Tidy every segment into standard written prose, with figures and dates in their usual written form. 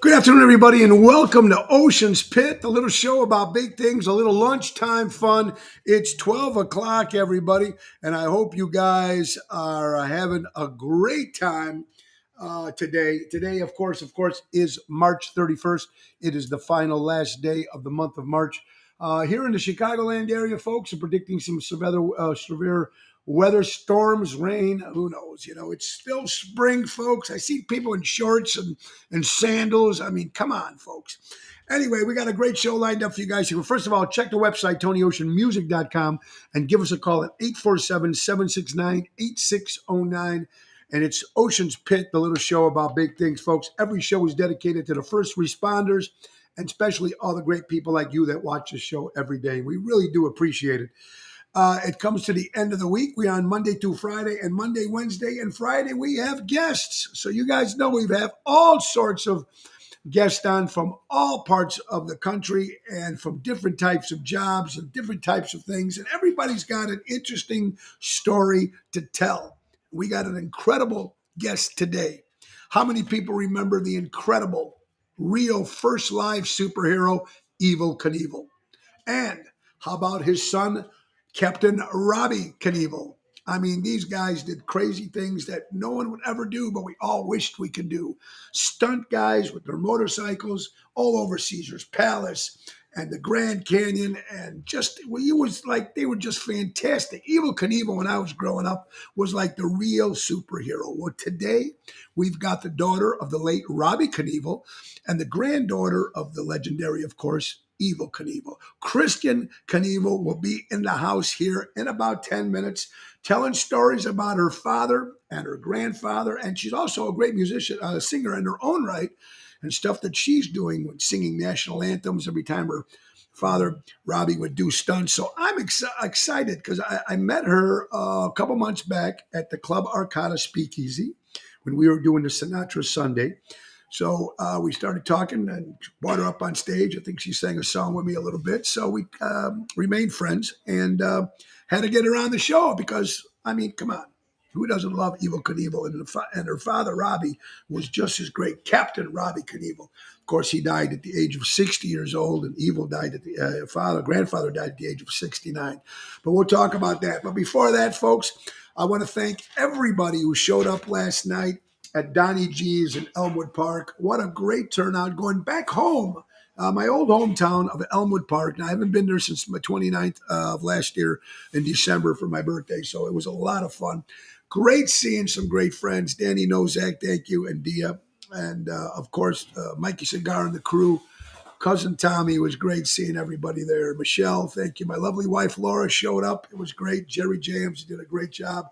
Good afternoon, everybody, and welcome to Ocean's Pit, the little show about big things, a little lunchtime fun. It's 12 o'clock, everybody, and I hope you guys are having a great time today. Today, of course, is March 31st. It is the final last day of the month of March. Here in the Chicagoland area, folks are predicting some severe weather, storms, rain. Who knows? It's still spring, folks. I see people in shorts and sandals. I mean, come on, folks. Anyway, we got a great show lined up for you guys here. First of all, check the website, TonyOceanMusic.com, and give us a call at 847-769-8609. And it's Ocean's Pit, the little show about big things, folks. Every show is dedicated to the first responders and especially all the great people like you that watch the show every day. We really do appreciate it. It comes to the end of the week. We are on Monday through Friday, and Monday, Wednesday, and Friday we have guests. So you guys know we have all sorts of guests on from all parts of the country and from different types of jobs and different types of things. And everybody's got an interesting story to tell. We got an incredible guest today. How many people remember the incredible, real first live superhero, Evel Knievel? And how about his son, Captain Robbie Knievel? I mean, these guys did crazy things that no one would ever do, but we all wished we could do. Stunt guys with their motorcycles all over Caesar's Palace and the Grand Canyon, and just it was like they were just fantastic. Evel Knievel, when I was growing up, was like the real superhero. Well, today we've got the daughter of the late Robbie Knievel and the granddaughter of the legendary, of course, Evel Knievel. Kristen Knievel will be in the house here in about 10 minutes, telling stories about her father and her grandfather. And she's also a great musician, singer in her own right, and stuff that she's doing with singing national anthems every time her father, Robbie, would do stunts. So I'm excited because I met her a couple months back at the Club Arcada Speakeasy when we were doing the Sinatra Sunday. So we started talking and brought her up on stage. I think she sang a song with me a little bit. So we remained friends and had to get her on the show because, I mean, come on. Who doesn't love Evel Knievel? And her father, Robbie, was just as great. Captain Robbie Knievel. Of course, he died at the age of 60 years old, and Evel died at the grandfather died at the age of 69. But we'll talk about that. But before that, folks, I want to thank everybody who showed up last night at Donnie G's in Elmwood Park. What a great turnout. Going back home, my old hometown of Elmwood Park. Now, I haven't been there since my 29th of last year in December for my birthday, so it was a lot of fun. Great seeing some great friends. Danny Nozak, thank you, and Dia. And, of course, Mikey Cigar and the crew. Cousin Tommy, was great seeing everybody there. Michelle, thank you. My lovely wife, Laura, showed up. It was great. Jerry James did a great job.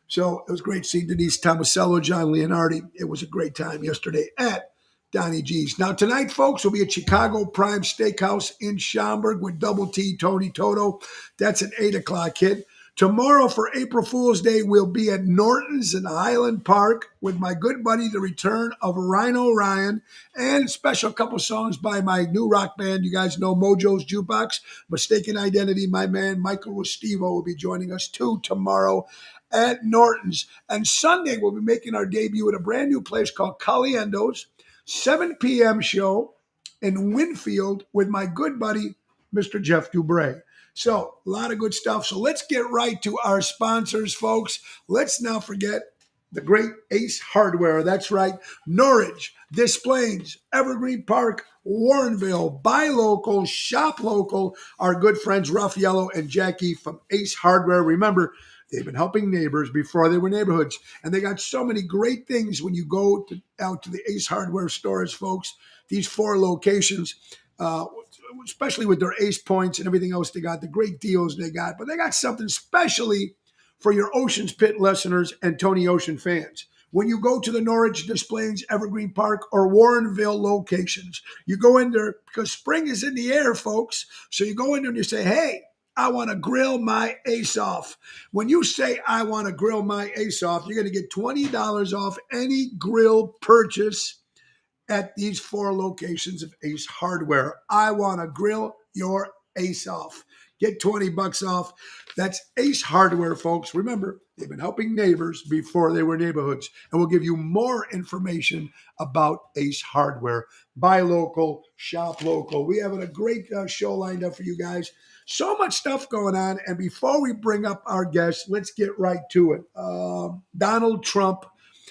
So it was great seeing Denise Tomasello, John Leonardi. It was a great time yesterday at Donnie G's. Now tonight, folks, will be at Chicago Prime Steakhouse in Schaumburg with Double T, Tony Toto. That's an 8 o'clock hit. Tomorrow for April Fool's Day, we'll be at Norton's in Highland Park with my good buddy, the return of Rhino Ryan, and a special couple songs by my new rock band. You guys know Mojo's Jukebox, Mistaken Identity. My man, Michael Restivo, will be joining us too tomorrow at Norton's. And Sunday, we'll be making our debut at a brand new place called Caliendo's, 7 p.m. show in Winfield with my good buddy, Mr. Jeff Dubray. So a lot of good stuff. So let's get right to our sponsors, folks. Let's not forget the great Ace Hardware. That's right. Norwich, Des Plaines, Evergreen Park, Warrenville. Buy local, shop local. Our good friends Raffaello and Jackie from Ace Hardware. Remember, they've been helping neighbors before they were neighborhoods. And they got so many great things when you go out to the Ace Hardware stores, folks. These 4 locations, especially with their Ace points and everything else they got, the great deals they got. But they got something specially for your Ocean's Pit listeners and Tony Ocean fans. When you go to the Norwich, Des Plaines, Evergreen Park, or Warrenville locations, you go in there because spring is in the air, folks. So you go in there and you say, hey, I want to grill my ace off. When you say I want to grill my ace off, you're going to get $20 off any grill purchase at these 4 locations of Ace Hardware. I want to grill your ace off. Get 20 bucks off. That's Ace Hardware, folks. Remember, they've been helping neighbors before they were neighborhoods. And we'll give you more information about Ace Hardware. Buy local, shop local. We have a great show lined up for you guys. So much stuff going on. And before we bring up our guests, let's get right to it. Donald Trump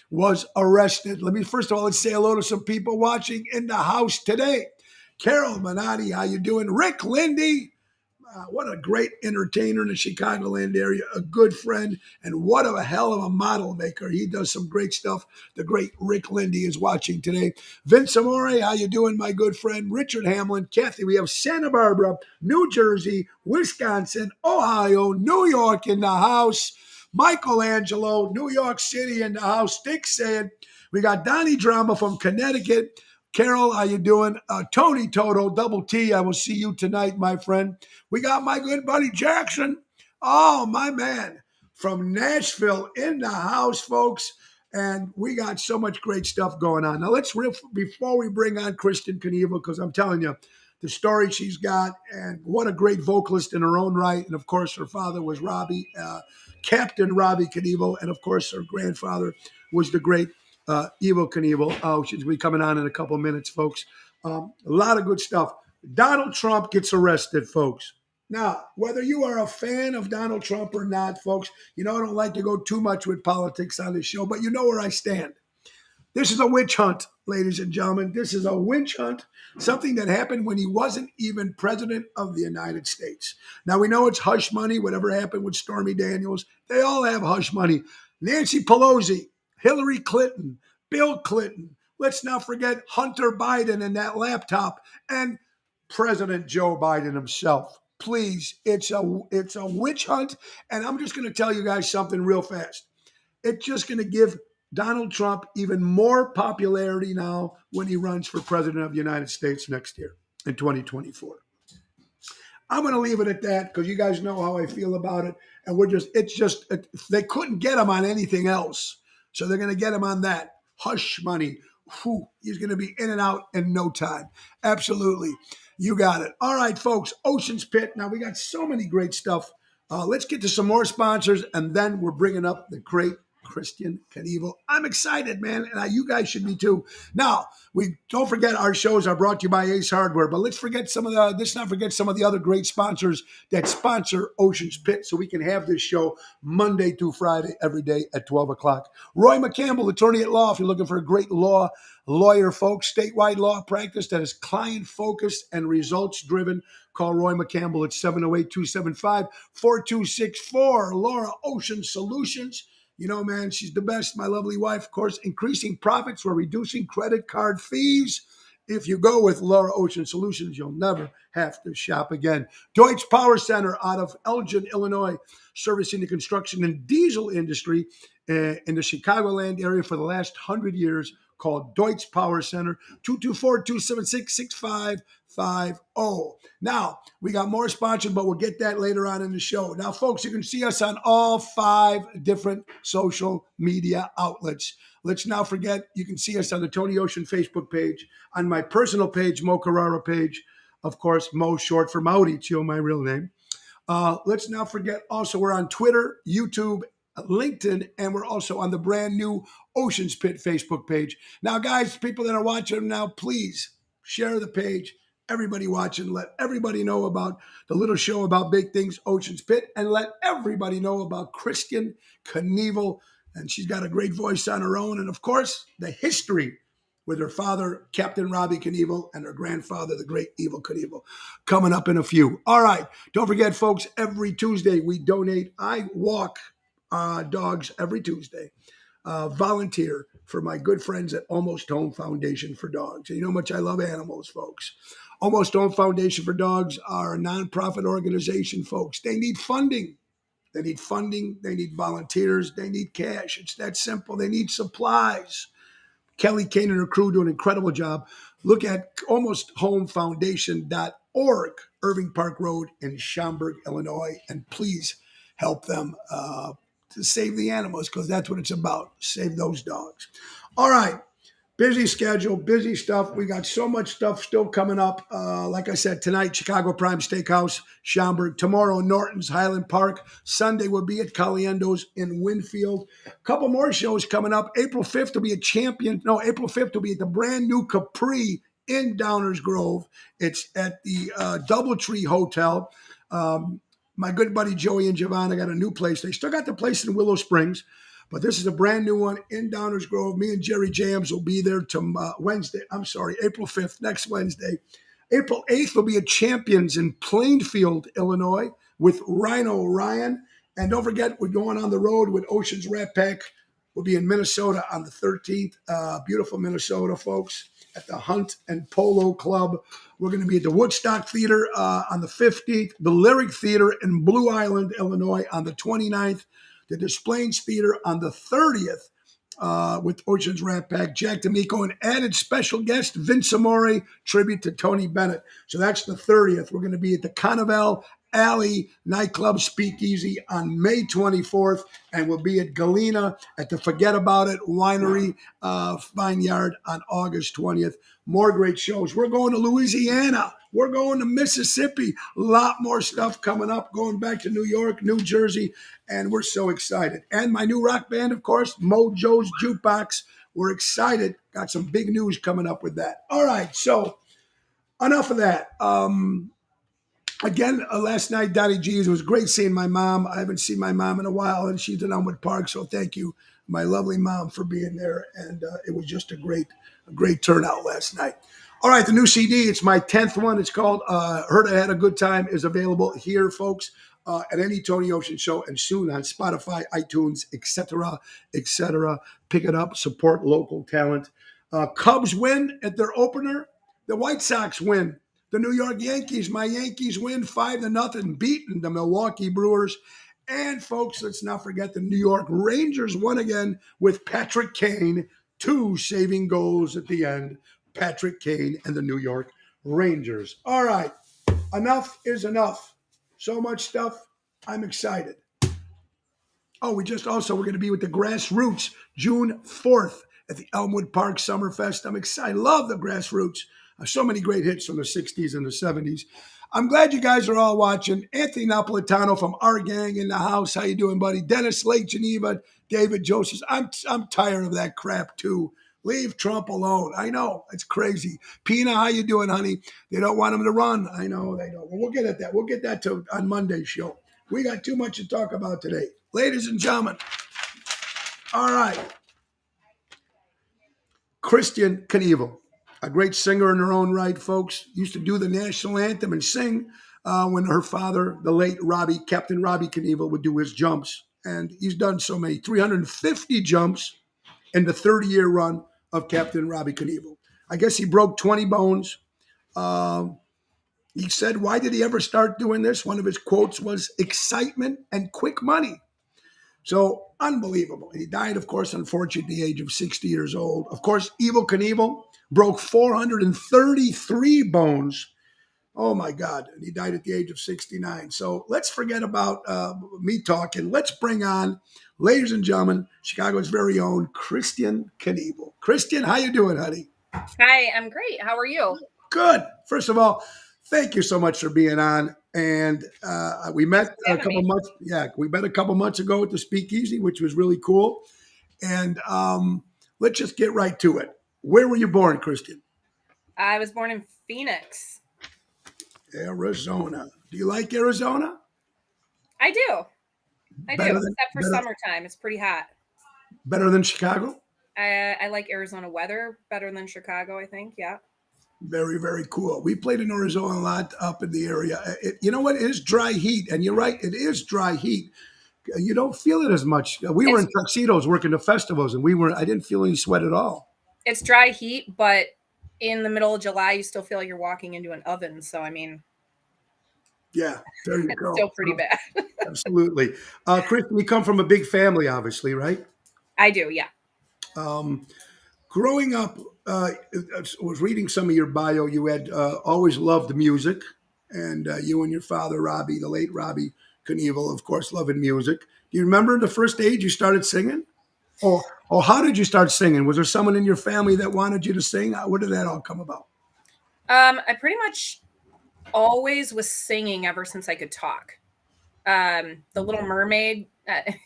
was arrested. Let me first of all, let's say hello to some people watching in the house today. Carol Minotti, how you doing? Rick Lindy, what a great entertainer in the Chicagoland area, a good friend, and what a hell of a model maker. He does some great stuff. The great Rick Lindy is watching today. Vince Amore, how you doing, my good friend? Richard Hamlin, Kathy, we have Santa Barbara, New Jersey, Wisconsin, Ohio, New York in the house. Michelangelo, New York City in the house. Dick saying, we got Donnie Drama from Connecticut. Carol, how you doing? Tony Toto, Double T, I will see you tonight, my friend. We got my good buddy Jackson. Oh, my man, from Nashville in the house, folks. And we got so much great stuff going on. Now, let's riff before we bring on Kristen Knievel, because I'm telling you, the story she's got, and what a great vocalist in her own right. And, of course, her father was Captain Robbie Knievel. And, of course, her grandfather was the great Evel Knievel. She's going to be coming on in a couple of minutes, folks. A lot of good stuff. Donald Trump gets arrested, folks. Now, whether you are a fan of Donald Trump or not, folks, I don't like to go too much with politics on this show, but you know where I stand. This is a witch hunt, ladies and gentlemen. This is a witch hunt, something that happened when he wasn't even president of the United States. Now, we know it's hush money, whatever happened with Stormy Daniels. They all have hush money. Nancy Pelosi, Hillary Clinton, Bill Clinton. Let's not forget Hunter Biden and that laptop, and President Joe Biden himself. Please, it's a witch hunt, and I'm just going to tell you guys something real fast. It's just going to give Donald Trump even more popularity now when he runs for president of the United States next year in 2024. I'm going to leave it at that because you guys know how I feel about it. And they couldn't get him on anything else. So they're going to get him on that. Hush money. Whew, he's going to be in and out in no time. Absolutely. You got it. All right, folks, Ocean's Pit. Now, we got so many great stuff. Let's get to some more sponsors, and then we're bringing up the great Kristen Knievel. I'm excited, man, and you guys should be too. Now, we don't forget our shows are brought to you by Ace Hardware, but let's not forget some of the other great sponsors that sponsor Ocean's Pit, so we can have this show Monday through Friday every day at 12 o'clock. Roy McCampbell, attorney at law. If you're looking for a great lawyer, folks, statewide law practice that is client-focused and results-driven, call Roy McCampbell at 708-275-4264. Laura Ocean Solutions. Man, she's the best. My lovely wife, of course, increasing profits while reducing credit card fees. If you go with Laura Ocean Solutions, you'll never have to shop again. Deutsch Power Center out of Elgin, Illinois, servicing the construction and diesel industry in the Chicagoland area for the last 100 years. Called Deutsch Power Center, 224-276-6550. Now, we got more sponsors, but we'll get that later on in the show. Now, folks, you can see us on all 5 different social media outlets. Let's not forget, you can see us on the Tony Ocean Facebook page, on my personal page, Mo Carrara page. Of course, Mo, short for Mauricio, my real name. Let's not forget, also, we're on Twitter, YouTube, LinkedIn, and we're also on the brand new Ocean's Pit Facebook page. Now, guys, people that are watching now, please share the page. Everybody watching, let everybody know about the little show about big things, Ocean's Pit, and let everybody know about Kristen Knievel. And she's got a great voice on her own. And, of course, the history with her father, Captain Robbie Knievel, and her grandfather, the great Evel Knievel, coming up in a few. All right. Don't forget, folks, every Tuesday we donate. I walk dogs every Tuesday. Volunteer for my good friends at Almost Home Foundation for Dogs. And you know how much I love animals, folks. Almost Home Foundation for Dogs are a nonprofit organization, folks. They need funding. They need funding. They need volunteers. They need cash. It's that simple. They need supplies. Kelly Kane and her crew do an incredible job. Look at almosthomefoundation.org. org, Irving Park Road in Schaumburg, Illinois. And please help them to save the animals, because that's what it's about. Save those dogs. All right. Busy schedule, busy stuff. We got so much stuff still coming up. Like I said, tonight, Chicago Prime Steakhouse, Schaumburg. Tomorrow, Norton's, Highland Park. Sunday, we'll be at Caliendo's in Winfield. A couple more shows coming up. April 5th will be at April 5th will be at the brand new Capri in Downers Grove. It's at the Doubletree Hotel. My good buddy Joey and Giovanna got a new place. They still got the place in Willow Springs, but this is a brand new one in Downers Grove. Me and Jerry Jams will be there to April 5th, next Wednesday. April 8th will be at Champions in Plainfield, Illinois with Rhino Ryan. And don't forget, we're going on the road with Oceans Rat Pack. We'll be in Minnesota on the 13th. Beautiful Minnesota, folks, at the Hunt and Polo Club. We're going to be at the Woodstock Theater on the 15th, the Lyric Theater in Blue Island, Illinois on the 29th, the Des Plaines Theater on the 30th with Oceans Rat Pack, Jack D'Amico, and added special guest Vince Amore, tribute to Tony Bennett. So that's the 30th. We're going to be at the Carnival Alley Nightclub Speakeasy on May 24th, and we'll be at Galena at the Forget About It Winery Vineyard on August 20th. More great shows. We're going to Louisiana. We're going to Mississippi. A lot more stuff coming up, going back to New York, New Jersey, and we're so excited. And my new rock band, of course, Mojo's Jukebox. We're excited. Got some big news coming up with that. All right, so enough of that. Again, last night, Donnie G's, it was great seeing my mom. I haven't seen my mom in a while, and she's in Elmwood Park, so thank you, my lovely mom, for being there. And it was just a great turnout last night. All right, the new CD, it's my 10th one. It's called Heard I Had a Good Time, is available here, folks, at any Tony Ocean show, and soon on Spotify, iTunes, etc., etc. Pick it up, support local talent. Cubs win at their opener. The White Sox win. The New York Yankees, my Yankees win 5-0, beating the Milwaukee Brewers. And folks, let's not forget the New York Rangers won again with Patrick Kane, 2 saving goals at the end. Patrick Kane and the New York Rangers. All right, enough is enough. So much stuff. I'm excited. Oh, we're going to be with the Grassroots June 4th at the Elmwood Park Summerfest. I'm excited. Love the Grassroots. So many great hits from the 60s and the 70s. I'm glad you guys are all watching. Anthony Napolitano from our gang in the house. How you doing, buddy? Dennis Lake Geneva, David Joseph. I'm tired of that crap, too. Leave Trump alone. I know. It's crazy. Pina, how you doing, honey? They don't want him to run. I know they don't. Well, we'll get at that. We'll get that on Monday's show. We got too much to talk about today. Ladies and gentlemen, all right. Kristen Knievel. A great singer in her own right, folks. Used to do the national anthem and sing when her father, the late Captain Robbie Knievel, would do his jumps. And he's done so many, 350 jumps in the 30-year run of Captain Robbie Knievel. I guess he broke 20 bones. He said, why did he ever start doing this? One of his quotes was, excitement and quick money. So unbelievable. He died, of course, unfortunately, at the age of 60 years old. Of course, Evel Knievel broke 433 bones. Oh, my God. And he died at the age of 69. So let's forget about me talking. Let's bring on, ladies and gentlemen, Chicago's very own Kristen Knievel. Kristen, how you doing, honey? Hi, I'm great. How are you? Good. First of all, thank you so much for being on. And we met a couple months. Yeah, we met a couple months ago at the Speakeasy, which was really cool. And let's just get right to it. Where were you born, Kristen? I was born in Phoenix, Arizona. Do you like Arizona? I do. Except for summertime. It's pretty hot. Better than Chicago? I like Arizona weather better than Chicago, I think. Yeah. Very, very cool. We played in Arizona a lot up in the area. You know what? It is dry heat. And you're right. It is dry heat. You don't feel it as much. We were in tuxedos working the festivals, and I didn't feel any sweat at all. It's dry heat, but in the middle of July, you still feel like you're walking into an oven. So, I mean. Yeah, there you go. It's still pretty bad. Absolutely. Kristen, you come from a big family, obviously, right? I do, yeah. Growing up, I was reading some of your bio. You had always loved music. and you and your father, Robbie, the late Robbie Knievel, of course, loving music. Do you remember the first age you started singing? Or how did you start singing? Was there someone in your family that wanted you to sing? Where did that all come about? I pretty much always was singing ever since I could talk. The Little Mermaid,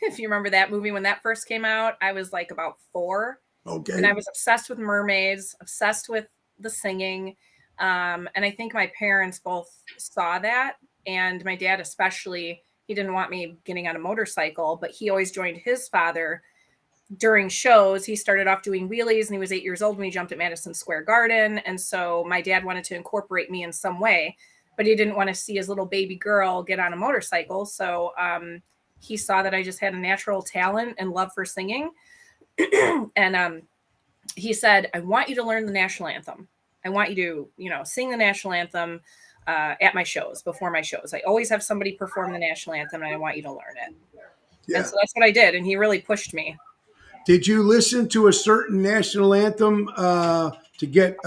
if you remember that movie when that first came out, I was like about 4, and Okay. I was obsessed with mermaids, obsessed with the singing. And I think my parents both saw that, and my dad especially. He didn't want me getting on a motorcycle, but he always joined his father during shows. He started off doing wheelies, and he was 8 years old when he jumped at Madison Square Garden. And so my dad wanted to incorporate me in some way, but he didn't want to see his little baby girl get on a motorcycle. So he saw that I just had a natural talent and love for singing. And he said, I want you to learn the national anthem. I want you to, sing the national anthem at my shows, before my shows. I always have somebody perform the national anthem, and I want you to learn it. And Yeah. so that's what I did. And he really pushed me. Did you listen to a certain national anthem to get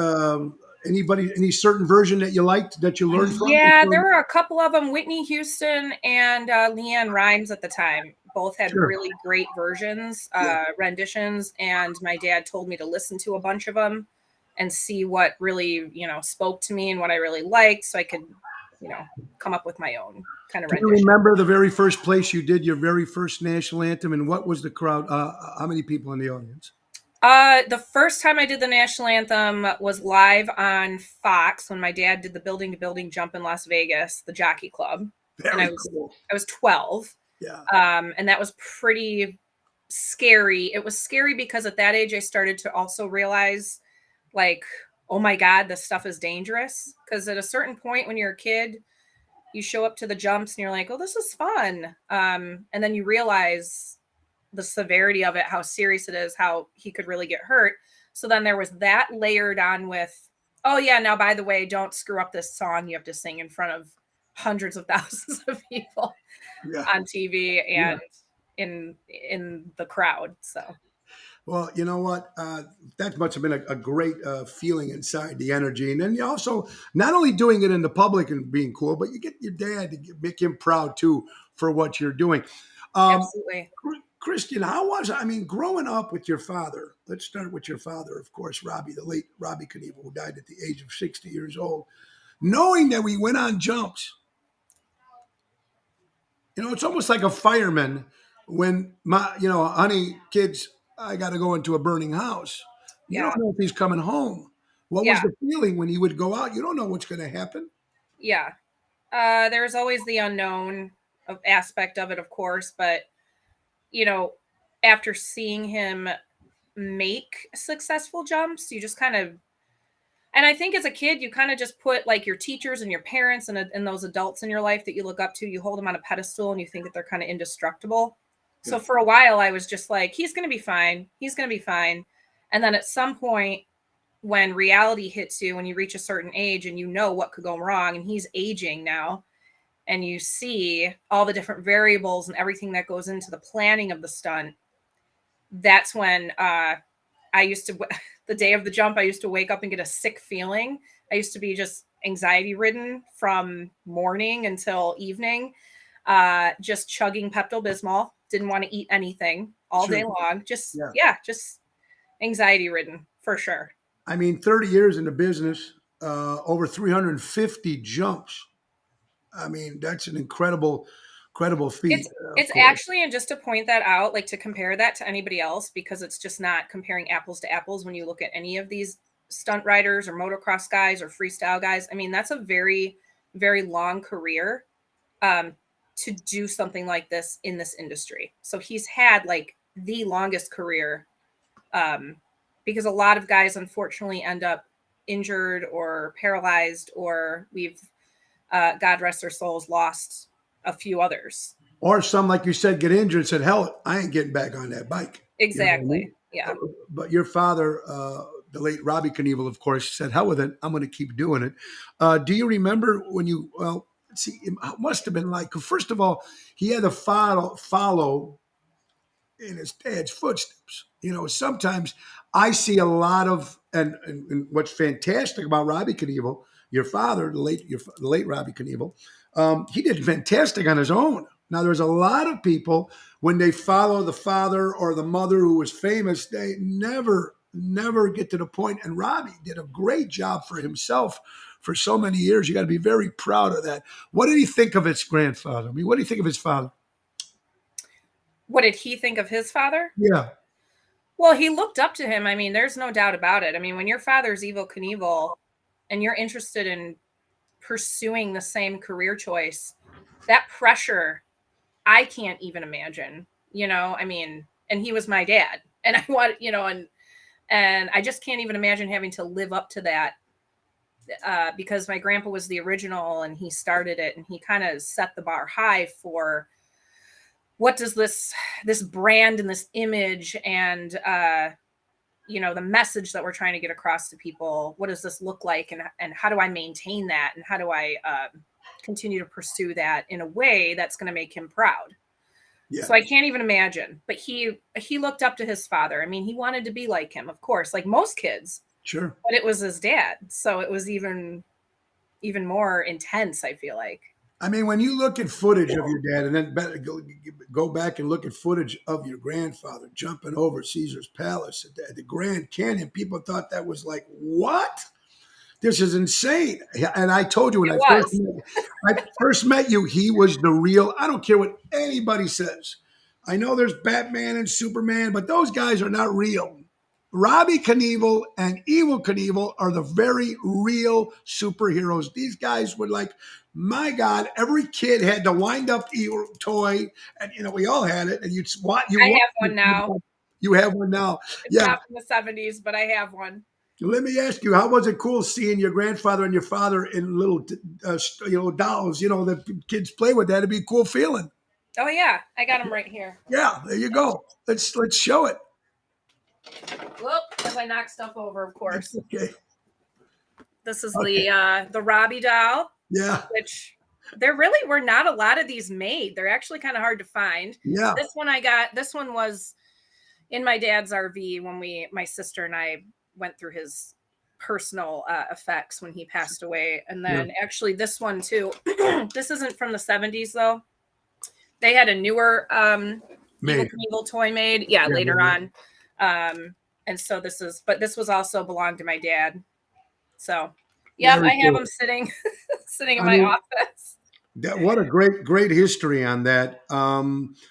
any certain version that you liked that you learned from? Yeah, there were a couple of them. Whitney Houston and Leanne Rhymes at the time both had Sure. really great versions, Yeah. renditions. And my dad told me to listen to a bunch of them and see what really, spoke to me and what I really liked, so I could, come up with my own kind of Do you rendition. remember the very first place you did your very first national anthem, and what was the crowd? How many people in the audience? The first time I did the national anthem was live on Fox when my dad did the building to building jump in Las Vegas, the Jockey Club. And Very cool. I was 12. Yeah. And that was pretty scary. It was scary because at that age I started to also realize, like, oh my God, this stuff is dangerous. Because at a certain point when you're a kid, you show up to the jumps and you're like, oh, this is fun. And then you realize the severity of it, how serious it is, how he could really get hurt. So then there was that layered on with, oh yeah, now by the way, don't screw up this song. You have to sing in front of hundreds of thousands of people Yeah. on TV Yeah. and in the crowd. So Well, you know what? That must have been a great feeling inside, the energy. And then you also, not only doing it in the public and being cool, but you get your dad to make him proud too for what you're doing. Um, absolutely. Christian, how was, I mean, growing up with your father? Let's start with your father, of course, Robbie, the late Robbie Knievel, who died at the age of 60 years old. Knowing that we went on jumps, it's almost like a fireman when honey, kids, I got to go into a burning house. You Yeah. don't know if he's coming home. What was Yeah. the feeling when he would go out? You don't know what's going to happen. Yeah. There's always the unknown aspect of it, of course, but you know, after seeing him make successful jumps, you just kind of, and I think as a kid, you kind of just put like your teachers and your parents and those adults in your life that you look up to, you hold them on a pedestal and you think that they're kind of indestructible. So Yeah. for a while, I was just like, he's going to be fine. He's going to be fine. And then at some point, when reality hits you, when you reach a certain age and you know what could go wrong, and he's aging now, and you see all the different variables and everything that goes into the planning of the stunt, that's when I used to, the day of the jump, I used to wake up and get a sick feeling. I used to be just anxiety ridden from morning until evening, just chugging Pepto Bismol. Didn't want to eat anything all Sure. day long. Just, Yeah. yeah, just anxiety ridden for sure. I mean, 30 years in the business, over 350 jumps. I mean, that's an incredible feat, of It's course. actually, and just to point that out, like to compare that to anybody else, because it's just not comparing apples to apples when you look at any of these stunt riders or motocross guys or freestyle guys. I mean, that's a very, very long career to do something like this in this industry. So he's had like the longest career, um, because a lot of guys unfortunately end up injured or paralyzed, or we've, God rest their souls, lost a few others. Or some, like you said, get injured and said, hell, I ain't getting back on that bike. You know what I Exactly. mean? Yeah. But your father, the late Robbie Knievel, of course, said, hell with it. I'm going to keep doing it. Do you remember when see, it must have been like, first of all, he had to follow in his dad's footsteps. Sometimes I see a lot of, and what's fantastic about Robbie Knievel, your father, the late Robbie Knievel, he did fantastic on his own. Now, there's a lot of people when they follow the father or the mother who was famous, they never get to the point. And Robbie did a great job for himself for so many years. You got to be very proud of that. What did he think of his grandfather? I mean, what do you think of his father? What did he think of his father? Yeah, Well, he looked up to him. I mean, there's no doubt about it. I mean, when your father's Evel Knievel and you're interested in pursuing the same career choice, that pressure, I can't even imagine, I mean, and he was my dad and I want, and I just can't even imagine having to live up to that because my grandpa was the original and he started it and he kind of set the bar high for what does this brand and this image and the message that we're trying to get across to people, what does this look like and how do I maintain that and how do I continue to pursue that in a way that's going to make him proud. yeah, So I can't even imagine, but he looked up to his father. I mean, he wanted to be like him, of course, like most kids, sure. but it was his dad, so it was even more intense, I feel like. I mean, when you look at footage of your dad and then go back and look at footage of your grandfather jumping over Caesar's Palace at the Grand Canyon, people thought that was like, what? This is insane. And I told you when It was. I first met you, he was the real. I don't care what anybody says. I know there's Batman and Superman, but those guys are not real. Robbie Knievel and Evel Knievel are the very real superheroes. These guys were like, my God, every kid had the wind up toy, and we all had it. And I have one now. You have one now. It's Yeah. not from the 70s, but I have one. Let me ask you, how was it cool seeing your grandfather and your father in little, dolls, that kids play with? That'd be a cool feeling. Oh yeah, I got them right here. Yeah, there you go. Let's show it. Whoop, as I knock stuff over, of course. Okay. This is Okay. the Robbie doll, Yeah. which there really were not a lot of these made. They're actually kind of hard to find. Yeah. This one was in my dad's RV when my sister and I went through his personal effects when he passed away. And then actually this one too, this isn't from the 70s though. They had a newer Evel Knievel toy made. Yeah, later on. And so this was also belonged to my dad. So yeah, I have them sitting in my office. What a great history on that.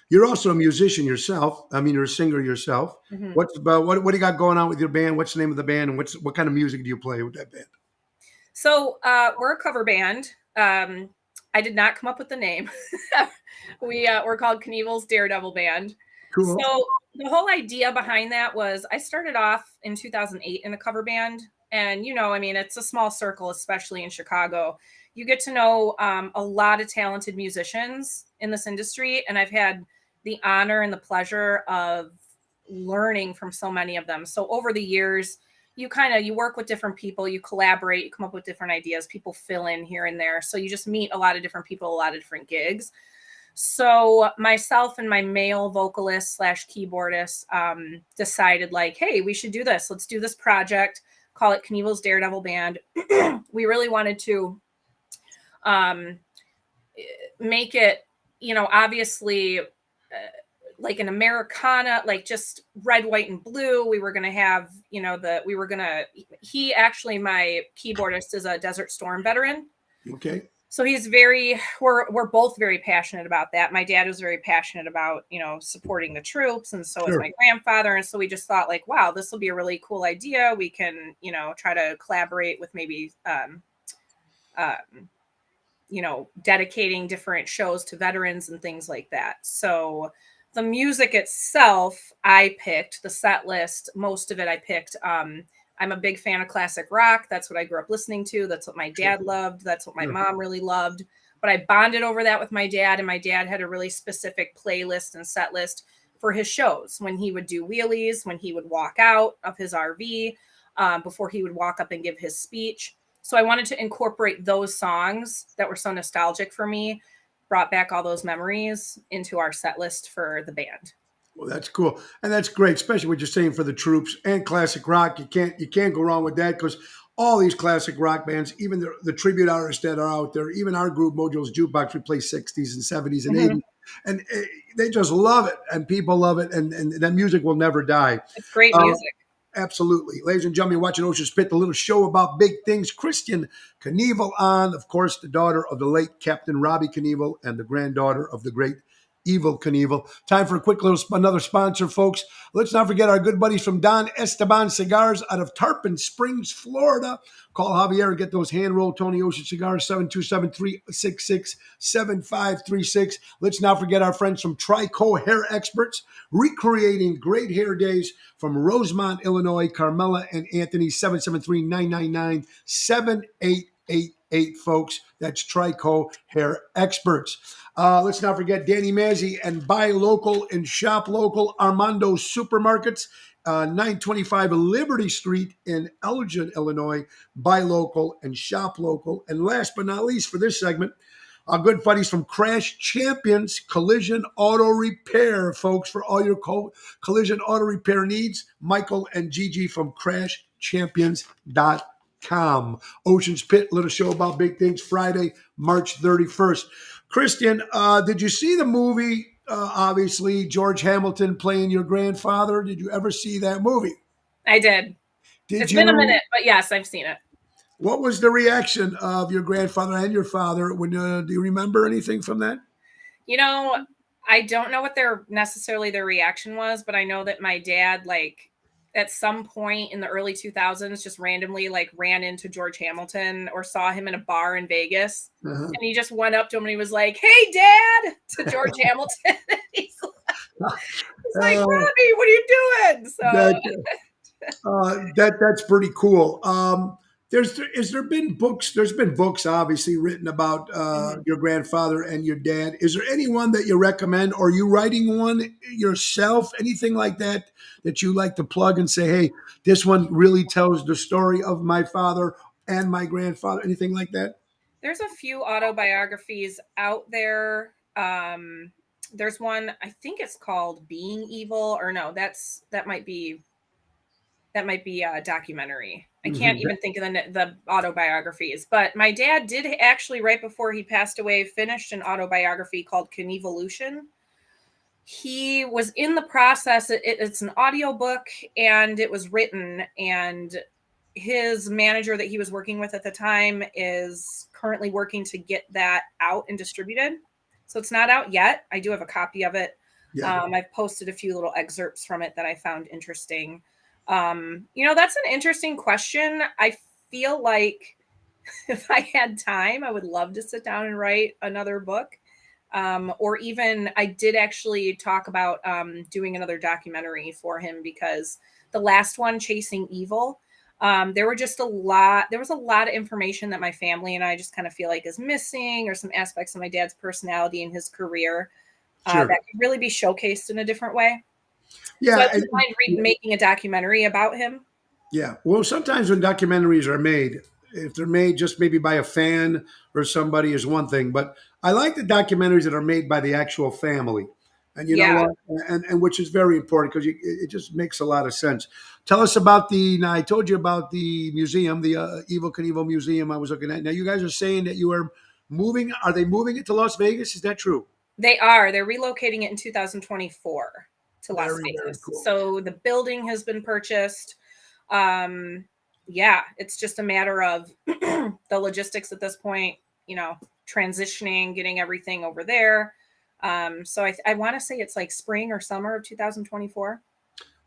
You're also a musician yourself. I mean, you're a singer yourself. Mm-hmm. What do you got going on with your band? What's the name of the band, and what kind of music do you play with that band? So we're a cover band. I did not come up with the name. We're called Knievel's Daredevil Band. Cool. So the whole idea behind that was I started off in 2008 in a cover band. And, I mean, it's a small circle, especially in Chicago. You get to know a lot of talented musicians in this industry. And I've had the honor and the pleasure of learning from so many of them. So over the years, you work with different people, you collaborate, you come up with different ideas, people fill in here and there. So you just meet a lot of different people, a lot of different gigs. So myself and my male vocalist / keyboardist decided like, hey, we should do this. Let's do this project, call it Knievel's Daredevil Band. We really wanted to make it, obviously like an Americana, like just red, white, and blue. We were going to have, he actually, my keyboardist is a Desert Storm veteran. Okay. So we're both very passionate about that. My dad was very passionate about, supporting the troops. And so is my grandfather. And so we just thought like, wow, this will be a really cool idea. We can, try to collaborate with maybe, dedicating different shows to veterans and things like that. So the music itself, I picked the set list. Most of it I picked. I'm a big fan of classic rock. That's what I grew up listening to. That's what my dad loved. That's what my mom really loved. But I bonded over that with my dad, and my dad had a really specific playlist and set list for his shows when he would do wheelies, when he would walk out of his RV, before he would walk up and give his speech. So I wanted to incorporate those songs that were so nostalgic for me, brought back all those memories into our set list for the band. Well, that's cool. And that's great, especially what you're saying for the troops and classic rock. You can't go wrong with that because all these classic rock bands, even the tribute artists that are out there, even our group Mojo's Jukebox, we play 60s and 70s and Mhm. 80s, and they just love it, and people love it, and that music will never die. It's great Uh, music. Absolutely. Ladies and gentlemen, you're watching Ocean's Pit, the little show about big things. Kristen Knievel on, of course, the daughter of the late Captain Robbie Knievel and the granddaughter of the great Evil Knievel. Time for a quick little another sponsor, folks. Let's not forget our good buddies from Don Esteban Cigars out of Tarpon Springs, Florida. Call Javier and get those hand-rolled Tony Ocean cigars, 727-366-7536. Let's not forget our friends from Trico Hair Experts, recreating great hair days from Rosemont, Illinois. Carmela and Anthony, 773-999-7888, folks. That's Trico Hair Experts. Let's not forget Danny Mazzi and Buy Local and Shop Local, Armando Supermarkets, 925 Liberty Street in Elgin, Illinois. Buy local and shop local. And last but not least for this segment, our good buddies from Crash Champions Collision Auto Repair, folks, for all your collision auto repair needs. Michael and Gigi from CrashChampions.com. Ocean's Pit, little show about big things, Friday, March 31st. Christian, did you see the movie? Obviously, George Hamilton playing your grandfather. Did you ever see that movie? I did. Did It's you? been a minute, but yes, I've seen it. What was the reaction of your grandfather and your father? When do you remember anything from that? You know, I don't know what their reaction was, but I know that my dad, like, at some point in the early 2000s, just randomly like ran into George Hamilton or saw him in a bar in Vegas. Uh-huh. And he just went up to him and he was like, "Hey, Dad," to George Hamilton. he's like, "Robbie, what are you doing?" So That's pretty cool. There's been books. There's been books, obviously, written about your grandfather and your dad. Is there anyone that you recommend? Or are you writing one yourself? Anything like that that you like to plug and say, "Hey, this one really tells the story of my father and my grandfather"? Anything like that? there's a few autobiographies out there. There's one, I think it's called Being Evil, or no, that might be a documentary. I can't even think of the autobiographies. But my dad did actually, right before he passed away, finished an autobiography called Knievolution. He was in the process. It's an audiobook and it was written, and his manager that he was working with at the time is currently working to get that out and distributed. So it's not out yet. I do have a copy of it. Yeah. I've posted a few little excerpts from it that I found interesting. That's an interesting question. I feel like if I had time, I would love to sit down and write another book. Or even I did actually talk about doing another documentary for him, because the last one, Chasing Evil, there was a lot of information that my family and I just kind of feel like is missing, or some aspects of my dad's personality and his career Sure. that could really be showcased in a different way. Yeah. So I wouldn't mind making a documentary about him. Yeah. Well, sometimes when documentaries are made, if they're made just maybe by a fan or somebody is one thing, but I like the documentaries that are made by the actual family. And you know Yeah. what? And which is very important because it just makes a lot of sense. Tell us about now I told you about the museum, the Evil Knievel Museum I was looking at. Now you guys are saying that you are moving. Are they moving it to Las Vegas? Is that true? They are. They're relocating it in 2024 to Las Very, very Vegas. cool. So the building has been purchased. Yeah, it's just a matter of the logistics at this point, transitioning, getting everything over there. So I want to say it's like spring or summer of 2024.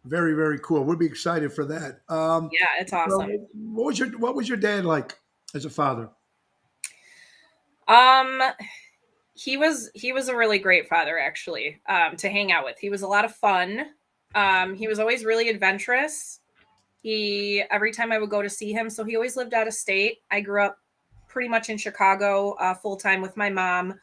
Very, very cool. We'll be excited for that. Yeah, it's So awesome. what was your dad like as a father? Um, he was a really great father, actually, to hang out with. He was a lot of fun. He was always really adventurous. Every time I would go to see him, so he always lived out of state. I grew up pretty much in Chicago, full time with my mom,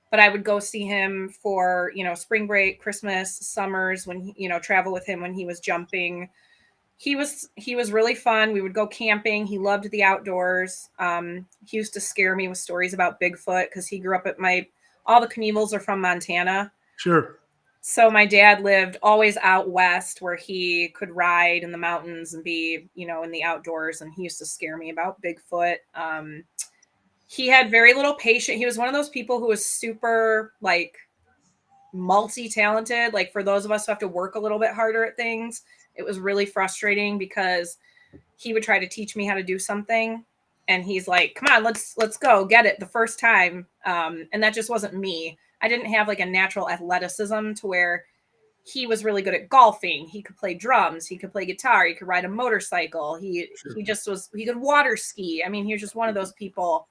but I would go see him for, spring break, Christmas, summers, when travel with him when he was jumping. He was really fun. We would go camping. He loved the outdoors. He used to scare me with stories about Bigfoot, because he grew up all the Knievels are from Montana. Sure. So my dad lived always out west where he could ride in the mountains and be, in the outdoors. And he used to scare me about Bigfoot. He had very little patience. He was one of those people who was super like multi-talented. Like for those of us who have to work a little bit harder at things, it was really frustrating because he would try to teach me how to do something and he's like, come on, let's go get it the first time. And that just wasn't me. I didn't have like a natural athleticism to where he was really good at golfing. He could play drums, he could play guitar, he could ride a motorcycle. He just was, he could water ski. I mean, he was just one of those people.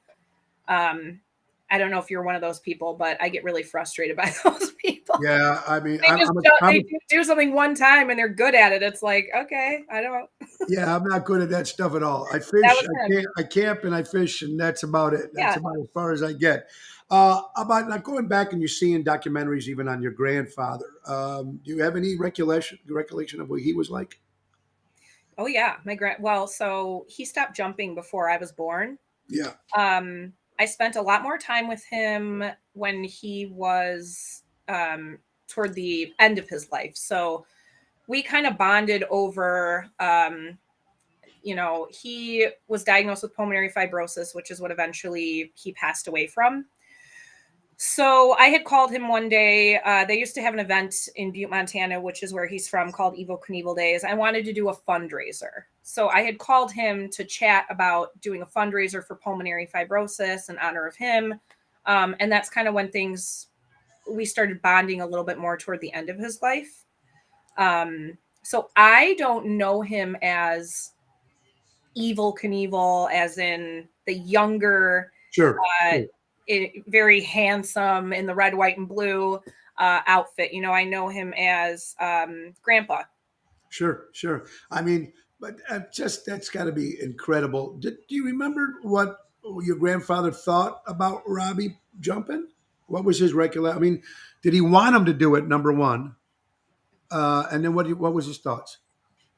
I don't know if you're one of those people, but I get really frustrated by those people. Yeah, I mean, They do something one time and they're good at it. It's like, okay, I don't. yeah, I'm not good at that stuff at all. I That fish, was him. I camp, and I fish, and that's about it. That's Yeah. about as far as I get. About not going back and you're seeing documentaries even on your grandfather. Do you have any recollection of what he was like? Oh yeah, Well, so he stopped jumping before I was born. Yeah, I spent a lot more time with him when he was toward the end of his life. So we kind of bonded over. He was diagnosed with pulmonary fibrosis, which is what eventually he passed away from. So I had called him one day. They used to have an event in Butte, Montana, which is where he's from, called Evel Knievel Days. I wanted to do a fundraiser. So I had called him to chat about doing a fundraiser for pulmonary fibrosis in honor of him. And that's kind of when we started bonding a little bit more toward the end of his life. So I don't know him as Evel Knievel, as in the younger, sure. uh, very handsome in the red, white, and blue outfit. I know him as Grandpa. Sure, sure. I mean, but just that's got to be incredible. Do you remember what your grandfather thought about Robbie jumping? What was his recollection? I mean, did he want him to do it? Number one, and then what was his thoughts?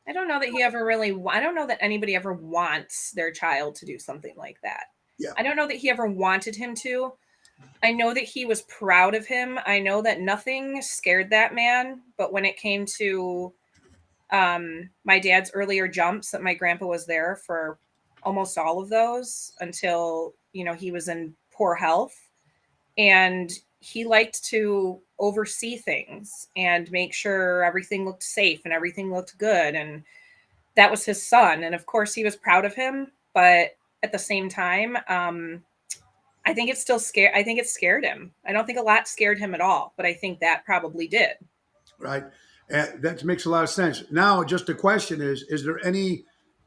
I don't know that he ever really. I don't know that anybody ever wants their child to do something like that. Yeah, I don't know that he ever wanted him to. I know that he was proud of him. I know that nothing scared that man. But when it came to my dad's earlier jumps, that my grandpa was there for almost all of those until he was in poor health, and he liked to oversee things and make sure everything looked safe and everything looked good, and that was his son, and of course he was proud of him, but at the same time, I think it scared him. I don't think a lot scared him at all, but I think that probably did. right. That makes a lot of sense. Now, just the question is there any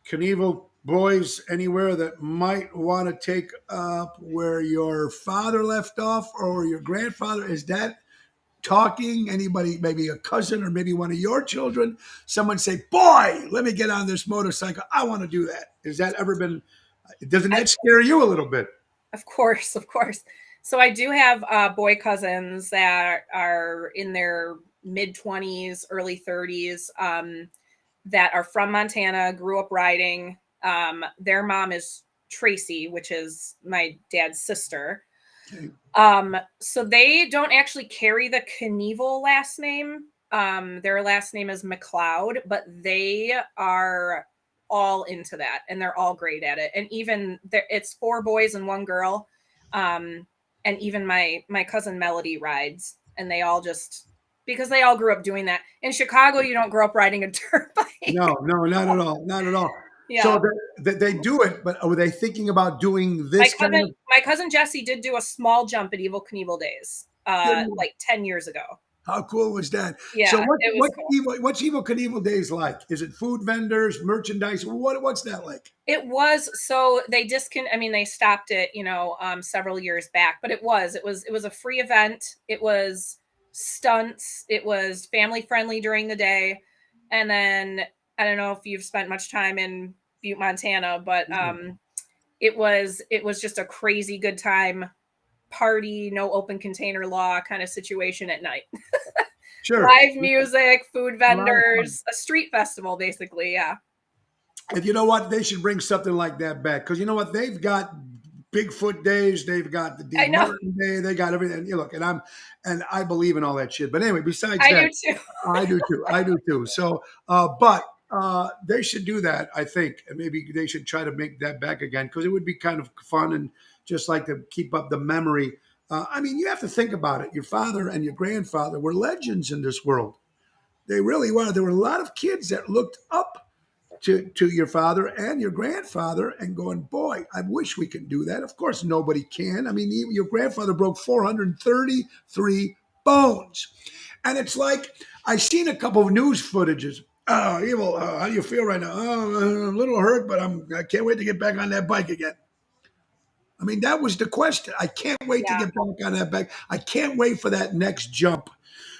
Knievel boys anywhere that might want to take up where your father left off or your grandfather? Is that talking? Anybody, maybe a cousin or maybe one of your children? Someone say, boy, let me get on this motorcycle. I want to do that. Has that ever been, doesn't that scare you a little bit? Of course, of course. So I do have boy cousins that are in their mid 20s, early 30s, that are from Montana, grew up riding. Their mom is Tracy, which is my dad's sister. Okay. So they don't actually carry the Knievel last name. Their last name is McLeod, but they are all into that and they're all great at it. And even it's 4 boys and 1 girl. And even my cousin Melody rides, and they all just, because they all grew up doing that. In Chicago, you don't grow up riding a dirt bike. No, not at all. Not at all. Yeah. So they do it, but are they thinking about doing this My cousin Jesse did do a small jump at Evel Knievel Days, like 10 years ago. How cool was that? Yeah, So it was cool. what's Evel Knievel Days like? Is it food vendors, merchandise? What's that like? It was, so they they stopped it, several years back, but it was a free event. It was stunts. It was family friendly during the day. And then I don't know if you've spent much time in Butte, Montana, but it was just a crazy good time party, no open container law kind of situation at night. Sure. Live music, food vendors, a street festival, basically. Yeah. And you know what? They should bring something like that back because you know what? They've got Bigfoot days. They've got the I Dean know. Martin Day. They got everything. You look, and I believe in all that shit. But anyway, besides I that, do too. I do too. I do too. So, but they should do that, I think, and maybe they should try to make that back again because it would be kind of fun and just like to keep up the memory. I mean, you have to think about it. Your father and your grandfather were legends in this world. They really were. There were a lot of kids that looked up to your father and your grandfather and going, boy, I wish we could do that. Of course, nobody can. I mean, even your grandfather broke 433 bones. And it's like, I seen a couple of news footages. Oh, Evil, how do you feel right now? Oh, I'm a little hurt, but I can't wait to get back on that bike again. I mean, that was the question. I can't wait to Yeah. get back on that bike. I can't wait for that next jump.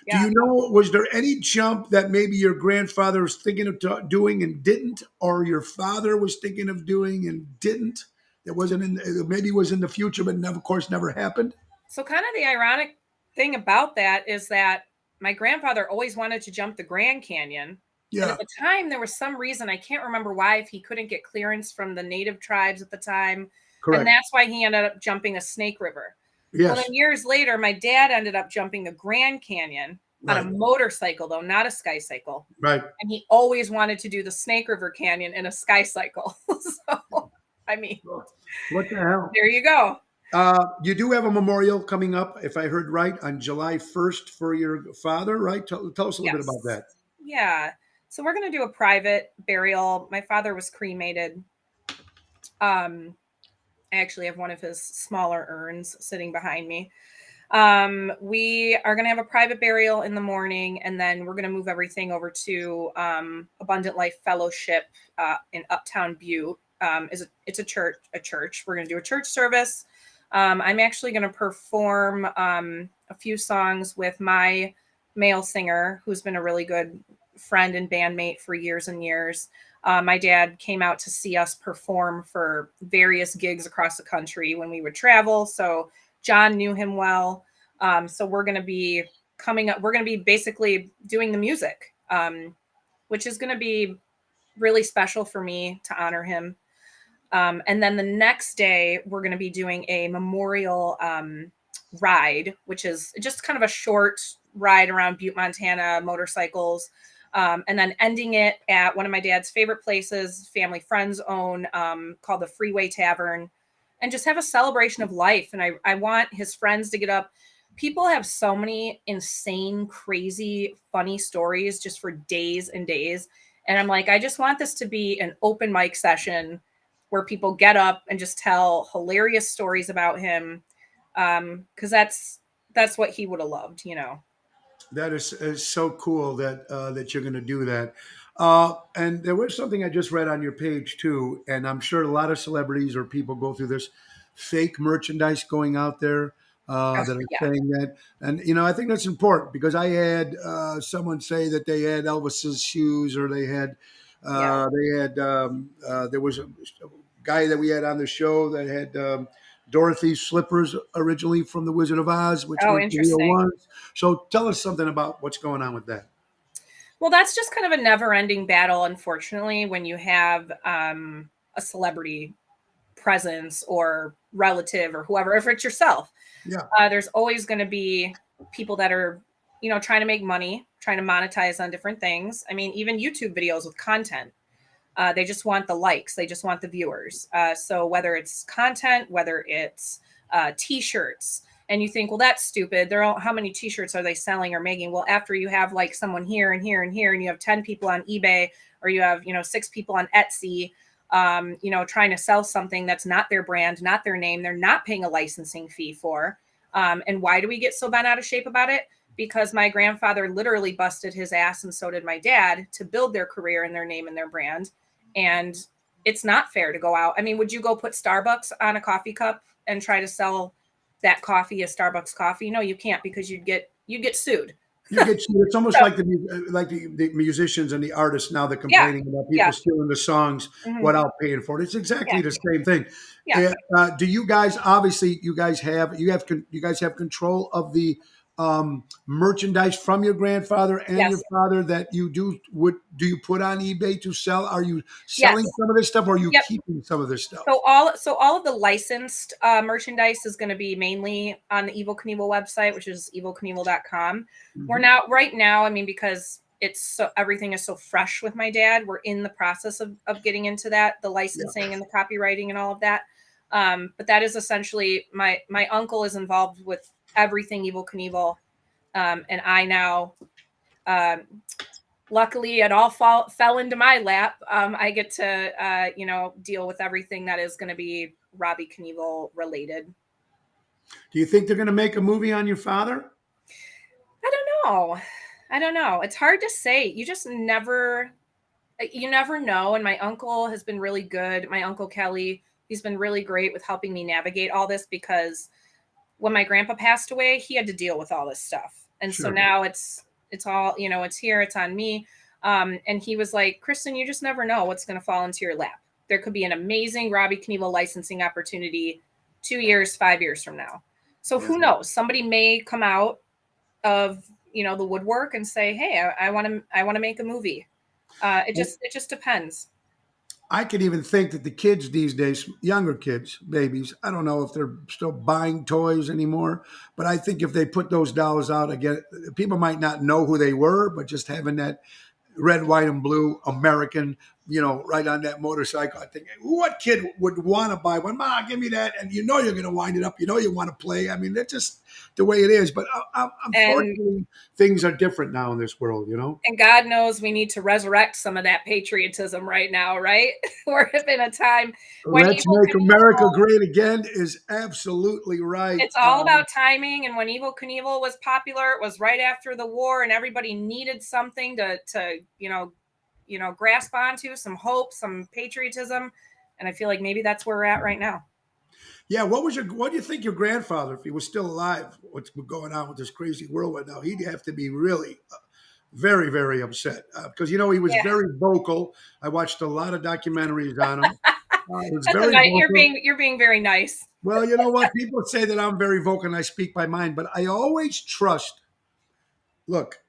Do Yeah. you know, was there any jump that maybe your grandfather was thinking of doing and didn't, or your father was thinking of doing and didn't? That wasn't in, maybe was in the future, but never, of course, never happened. So kind of the ironic thing about that is that my grandfather always wanted to jump the Grand Canyon. And at Yeah, the time, there was some reason, I can't remember why, if he couldn't get clearance from the native tribes at the time. And correct. that's why he ended up jumping a Snake River. Well, then Yes, years later, my dad ended up jumping the Grand Canyon on a right, motorcycle, though, not a sky cycle. right. And he always wanted to do the Snake River Canyon in a sky cycle. So, I mean, What the hell? there you go. You do have a memorial coming up, if I heard right, on July 1st for your father, right? Tell us a little bit about Yes. that. Yeah. So we're going to do a private burial. My father was cremated. Um, I actually have one of his smaller urns sitting behind me. We are going to have a private burial in the morning, and then we're going to move everything over to Abundant Life Fellowship in Uptown Butte. It's a church. A church. We're going to do a church service. I'm actually going to perform a few songs with my male singer, who's been a really good friend and bandmate for years and years. My dad came out to see us perform for various gigs across the country when we would travel. So John knew him well. So we're going to be coming up. We're going to be basically doing the music, which is going to be really special for me to honor him. And then the next day, we're going to be doing a memorial ride, which is just kind of a short ride around Butte, Montana, motorcycles. And then ending it at one of my dad's favorite places, family friends own, called the Freeway Tavern, and just have a celebration of life. And I want his friends to get up. People have so many insane, crazy, funny stories just for days and days. And I'm like, I just want this to be an open mic session where people get up and just tell hilarious stories about him. Because that's what he would have loved, you know. That is so cool that that you're going to do that. And there was something I just read on your page too, and I'm sure a lot of celebrities or people go through this fake merchandise going out there Oh, that are yeah. saying that, and you know I think that's important because I had someone say that they had Elvis's shoes or Yeah. there was a guy that we had on the show that had Dorothy's slippers originally from The Wizard of Oz, which Oh, weren't the real interesting. ones. So tell us something about what's going on with that. Well, that's just kind of a never-ending battle, unfortunately, when you have a celebrity presence or relative or whoever, if it's yourself. Yeah, There's always going to be people that are, trying to make money, trying to monetize on different things. I mean, even YouTube videos with content. They just want the likes, they just want the viewers. So whether it's content, whether it's t-shirts, and you think, well, that's stupid. How many t-shirts are they selling or making? Well, after you have like someone here and here and here, and you have 10 people on eBay, or you have, 6 people on Etsy, trying to sell something that's not their brand, not their name, they're not paying a licensing fee for. And why do we get so bent out of shape about it? Because my grandfather literally busted his ass, and so did my dad, to build their career and their name and their brand. And it's not fair to go out. I mean, would you go put Starbucks on a coffee cup and try to sell that coffee as Starbucks coffee? No, you can't, because you'd get sued. you get. It's almost So like the musicians and the artists now. They're yeah, complaining about yeah, people stealing the songs mhm, without paying for it. It's yeah, exactly the same thing. yeah. Do you guys obviously you guys have control of the merchandise from your grandfather and your Yes. father that you do you put on eBay to sell? Are you Yes. selling some of this stuff, or are you Yep. keeping some of this stuff? So all of the licensed merchandise is going to be mainly on the Evil Knievel website, which is evilknievel.com. We're Mhm. now right now, I mean, because it's so everything is so fresh with my dad, we're in the process of getting into that, the Yeah. licensing and the copywriting and all of that. But that is essentially my uncle is involved with everything Evil Knievel. And I now um, luckily it all fell into my lap. I get to deal with everything that is going to be Robbie Knievel related. Do you think they're going to make a movie on your father? I don't know. I don't know. It's hard to say. You never know. And my uncle has been really good. My uncle Kelly, he's been really great with helping me navigate all this, because when my grandpa passed away, he had to deal with all this stuff. And so Sure. now it's all, it's here, it's on me. And he was like, Kristen, you just never know what's going to fall into your lap. There could be an amazing Robbie Knievel licensing opportunity 2 years, 5 years from now. So Yeah. who knows? Somebody may come out of the woodwork and say, hey, I want to make a movie. It just depends. I could even think that the kids these days, younger kids, babies, I don't know if they're still buying toys anymore, but I think if they put those dolls out again, people might not know who they were, but just having that red, white, and blue American, right on that motorcycle. I think, what kid would want to buy one? Ma, give me that. And you're going to wind it up. You want to play. I mean, that's just the way it is. But And unfortunately, things are different now in this world. And God knows we need to resurrect some of that patriotism right now, right? We're in a time when Let's Evil make America Knievel, great again is absolutely right. it's all about timing. And when Evil Knievel was popular, it was right after the war, and everybody needed something to grasp onto, some hope, some patriotism. And I feel like maybe that's where we're at right now. Yeah, what do you think your grandfather, if he was still alive, what's going on with this crazy world right now? He'd have to be really very, very upset because he was Yeah. very vocal. I watched a lot of documentaries on him. He was That's a very nice, vocal. you're being very nice. Well, you know what? People say that I'm very vocal and I speak my mind, but I always trust. Look,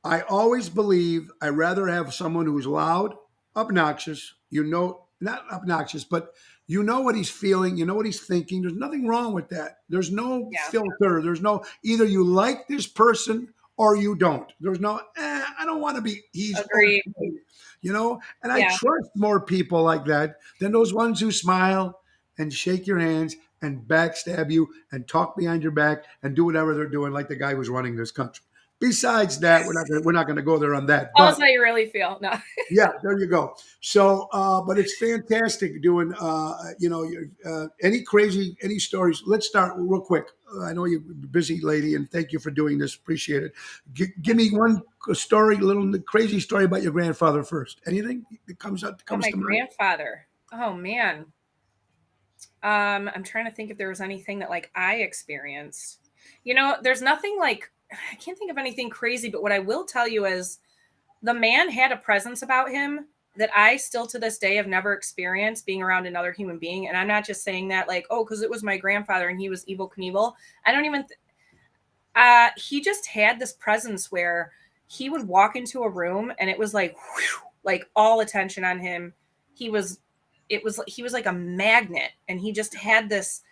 I always believe I rather have someone who's loud, obnoxious, not obnoxious, but you know what he's feeling, you know what he's thinking. There's nothing wrong with that. There's no Yeah. filter. There's no either you like this person or you don't. There's no, I don't want to be, he's Agreed. okay, and I Yeah. trust more people like that than those ones who smile and shake your hands and backstab you and talk behind your back and do whatever they're doing, like the guy who's running this country. Besides that, we're not gonna go there on that. Tell us But how you really feel. No. yeah, there you go. So, but it's fantastic doing. Any stories. Let's start real quick. I know you're a busy lady, and thank you for doing this. Appreciate it. Give me one story, little crazy story about your grandfather first. Anything that comes up Oh, comes my to mind? grandfather. Oh man. I'm trying to think if there was anything that like I experienced. There's nothing like I can't think of anything crazy, but what I will tell you is the man had a presence about him that I still to this day have never experienced being around another human being. And I'm not just saying that like, oh, because it was my grandfather and he was Evil Knievel. I don't even he just had this presence where he would walk into a room and it was like whew, like all attention on him. He was like a magnet, and he just had this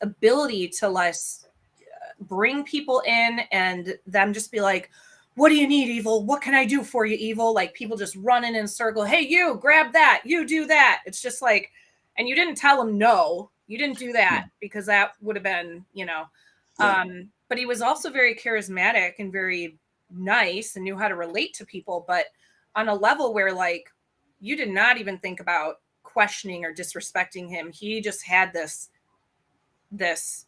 ability to bring people in and them just be like, what do you need, Evil? What can I do for you, Evil? Like people just running in a circle. Hey, you grab that, you do that. It's just like, and you didn't tell him no, you didn't do that, because that would have been, but he was also very charismatic and very nice and knew how to relate to people, but on a level where like you did not even think about questioning or disrespecting him. He just had this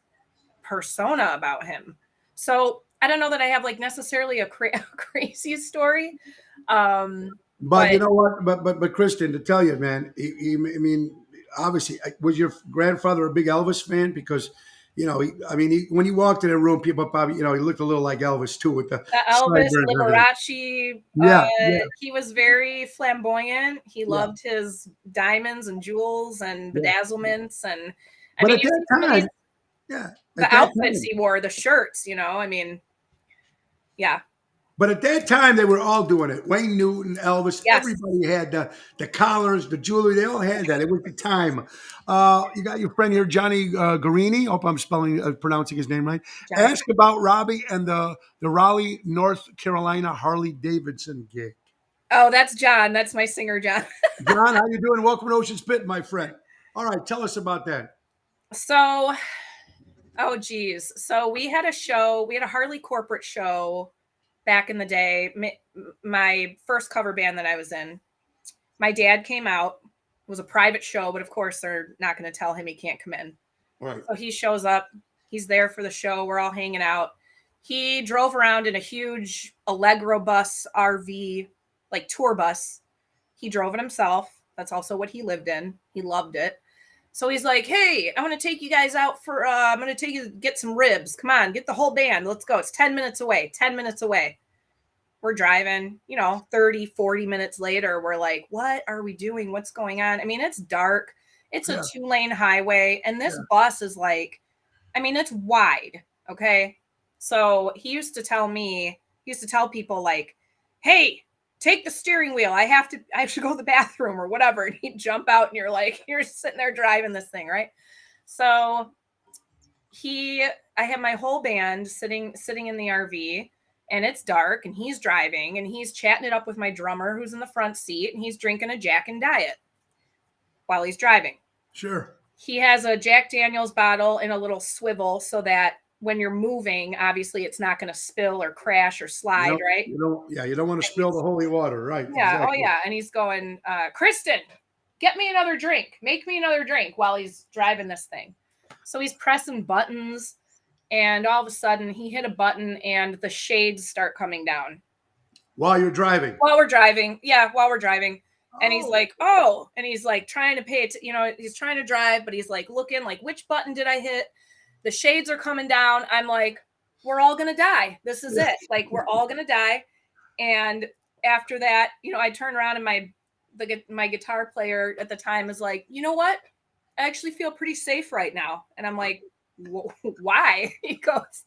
persona about him. So I don't know that I have like necessarily a crazy story. But But you know what? But Kristen, to tell you, man, I mean, obviously, was your grandfather a big Elvis fan? Because when he walked in a room, people probably, he looked a little like Elvis too with the the Elvis sideburns and everything. Liberace, Yeah, yeah, he was very flamboyant. He yeah, loved his diamonds and jewels and yeah. bedazzlements. And I But mean, at you that see some of these, time, Yeah. The At that outfits time. he wore, the shirts, I mean, yeah. But at that time, they were all doing it. Wayne Newton, Elvis, Yes. everybody had the collars, the jewelry. They all had that. It was the time. You got your friend here, Johnny Garini. Hope I'm pronouncing his name right. Johnny. Ask about Robbie and the Raleigh, North Carolina Harley Davidson gig. Oh, that's John. That's my singer, John. John, how you doing? Welcome to Ocean Spit, my friend. All right, tell us about that. So, oh geez. So we had a show. We had a Harley corporate show back in the day. My first cover band that I was in. My dad came out. It was a private show, but of course they're not going to tell him he can't come in. Right. So he shows up. He's there for the show. We're all hanging out. He drove around in a huge Allegro bus RV, like tour bus. He drove it himself. That's also what he lived in. He loved it. So he's like, "Hey, I want to take you guys out for I'm going to take you to get some ribs. Come on, get the whole band. Let's go. It's 10 minutes away. 10 minutes away." We're driving, 30, 40 minutes later, we're like, what are we doing? What's going on? I mean, it's dark. It's a 2-lane highway. And this bus is like, I mean, it's wide. Okay. So he used to tell people like, "Hey, take the steering wheel. I have to go to the bathroom," or whatever. And he'd jump out and you're sitting there driving this thing. Right. So I have my whole band sitting in the RV. And it's dark, and he's driving, and he's chatting it up with my drummer who's in the front seat, and he's drinking a Jack and Diet while he's driving. Sure. He has a Jack Daniels bottle in a little swivel so that when you're moving, obviously it's not going to spill or crash or slide, right? You don't want to spill the holy water, right? Yeah. Exactly. Oh, yeah. And he's going, "Kristen, get me another drink. Make me another drink," while he's driving this thing. So he's pressing buttons. And all of a sudden, he hit a button, and the shades start coming down. While you're driving? While we're driving. Yeah, while we're driving. And he's like, "Oh," and he's like trying to pay it. He's trying to drive, but he's like looking like, which button did I hit? The shades are coming down. I'm like, we're all going to die. This is it. Like, we're all going to die. And after that, I turn around and my guitar player at the time is like, "You know what? I actually feel pretty safe right now." And I'm like, "Why?" He goes,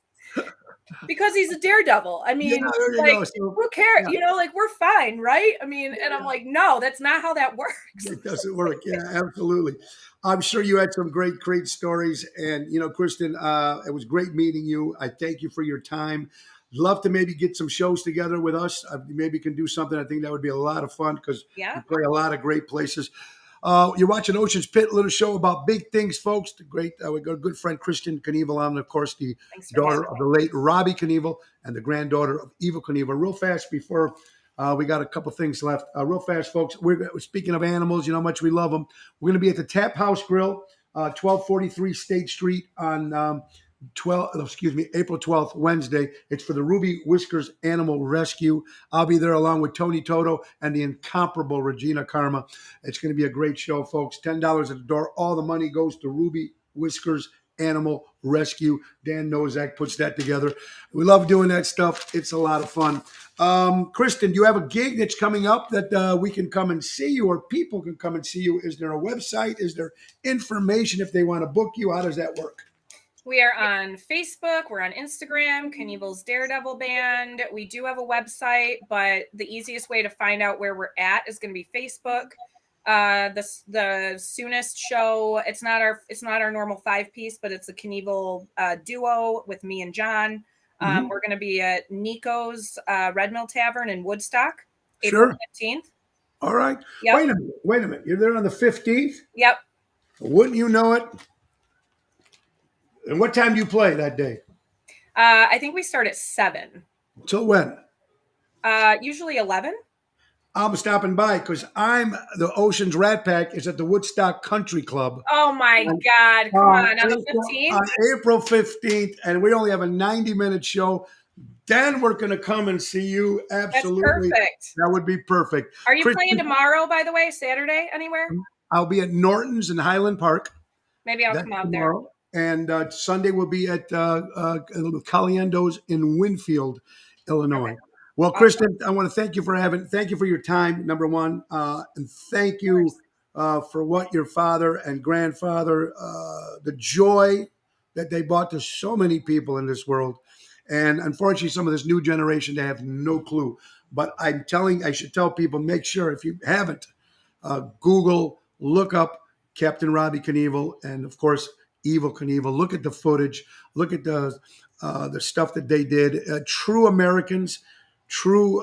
"Because he's a daredevil. I mean, who cares? Like, we're fine, right? I mean," and I'm like, "No, that's not how that works." It doesn't work. Yeah, absolutely. I'm sure you had some great stories. And, Kristen, it was great meeting you. I thank you for your time. Love to maybe get some shows together with us. Maybe can do something. I think that would be a lot of fun because you play a lot of great places. You're watching Ocean's Pit, little show about big things, folks. The great, we got a good friend, Kristen Knievel, on, of course, the daughter of the late Robbie Knievel and the granddaughter of Eva Knievel. Real fast before we got a couple things left. Real fast, folks. We're speaking of animals, you know how much we love them. We're going to be at the Tap House Grill, 1243 State Street on April 12th, Wednesday. It's for the Ruby Whiskers Animal Rescue. I'll be there along with Tony Toto and the incomparable Regina Karma. It's going to be a great show, folks. $10 at the door. All the money goes to Ruby Whiskers Animal Rescue. Dan Nozak puts that together. We love doing that stuff. It's a lot of fun. Kristen, do you have a gig that's coming up that we can come and see you, or people can come and see you? Is there a website? Is there information if they want to book you? How does that work? We are on Facebook. We're on Instagram, Knievel's Daredevil Band. We do have a website, but the easiest way to find out where we're at is going to be Facebook. The soonest show, it's not our normal 5-piece, but it's a Knievel duo with me and John. We're going to be at Nico's Red Mill Tavern in Woodstock, April 15th. All right. Yep. Wait a minute. You're there on the 15th? Yep. Wouldn't you know it? And what time do you play that day? I think we start at 7. Till when? Usually 11. I'm stopping by because the Ocean's Rat Pack is at the Woodstock Country Club. Oh my God. Come on the 15th? On April 15th, and we only have a 90-minute show. Then we're going to come and see you. Absolutely. That's perfect. That would be perfect. Are you playing tomorrow, by the way, Saturday, anywhere? I'll be at Norton's in Highland Park. Maybe I'll come out there. And Sunday we'll be at Caliendo's in Winfield, Illinois. Okay. Well, Kristen, I want to thank you for your time, number one, and thank you for what your father and grandfather, the joy that they brought to so many people in this world. And unfortunately, some of this new generation, they have no clue. But I should tell people, make sure if you haven't, Google, look up Captain Robbie Knievel, and of course, Evil Knievel. Look at the footage. Look at the stuff that they did. True Americans, true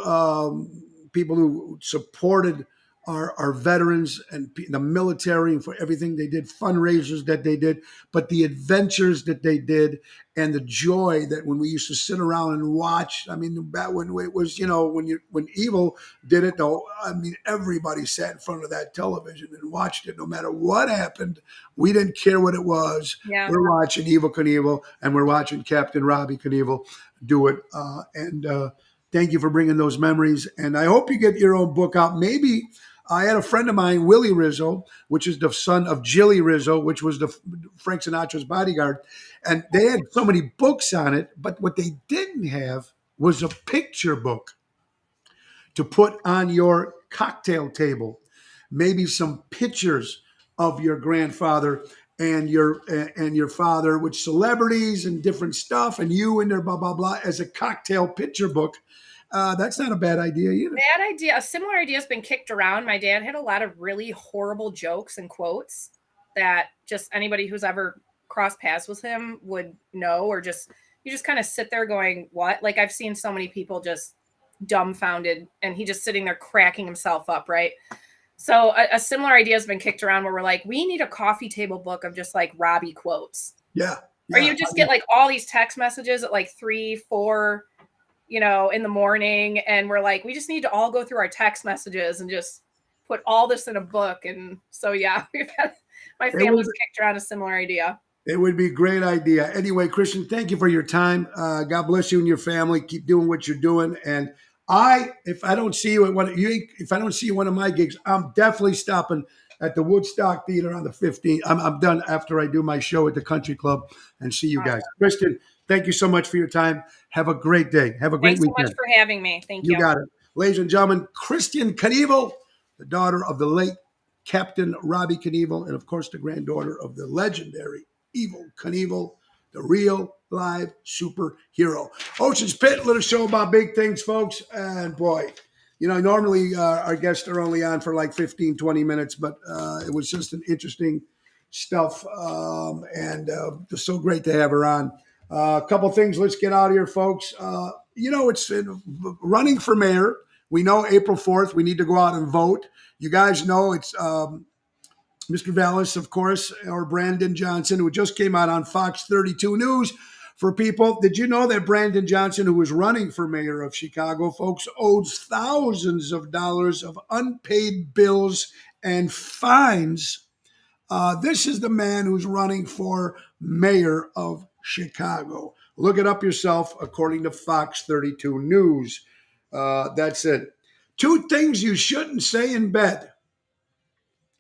people who supported our veterans and the military and for everything they did, fundraisers that they did, but the adventures that they did and the joy that when we used to sit around and watch. I mean, back when it was, when Evil did it, though, I mean, everybody sat in front of that television and watched it. No matter what happened, we didn't care what it was. Yeah. We're watching Evil Knievel and we're watching Captain Robbie Knievel do it. And thank you for bringing those memories. And I hope you get your own book out. Maybe I had a friend of mine, Willie Rizzo, which is the son of Jilly Rizzo, which was the Frank Sinatra's bodyguard. And they had so many books on it, but what they didn't have was a picture book to put on your cocktail table. Maybe some pictures of your grandfather and your father with celebrities and different stuff, and you and their blah blah blah as a cocktail picture book. That's not a bad idea either. Bad idea. A similar idea has been kicked around. My dad had a lot of really horrible jokes and quotes that just anybody who's ever crossed paths with him would know, or you just kind of sit there going, what? Like, I've seen so many people just dumbfounded, and he just sitting there cracking himself up, right? So a similar idea has been kicked around where we're like, we need a coffee table book of just like Robbie quotes. Yeah. Or you just get like all these text messages at like 3, 4, in the morning. And we're like, we just need to all go through our text messages and just put all this in a book. And so, yeah, my family's kicked around a similar idea. It would be a great idea. Anyway, Christian, thank you for your time. God bless you and your family. Keep doing what you're doing. And if I don't see you at one of my gigs, I'm definitely stopping at the Woodstock Theater on the 15th. I'm done after I do my show at the Country Club and see you guys. Christian, thank you so much for your time. Have a great day. Have a great weekend. Thanks so much for having me. Thank you. You got it. Ladies and gentlemen, Christian Knievel, the daughter of the late Captain Robbie Knievel, and of course the granddaughter of the legendary Evil Knievel, the real live superhero. Ocean's Pit, little show about big things, folks. And boy, normally our guests are only on for like 15, 20 minutes, but it was just an interesting stuff. And it's so great to have her on. A couple things. Let's get out of here, folks. It's running for mayor. We know April 4th, we need to go out and vote. You guys know it's Mr. Vallis, of course, or Brandon Johnson, who just came out on Fox 32 News. For people, did you know that Brandon Johnson, who was running for mayor of Chicago, folks, owes thousands of dollars of unpaid bills and fines? This is the man who's running for mayor of Chicago. Look it up yourself, according to Fox 32 News. That's it. 2 things you shouldn't say in bed.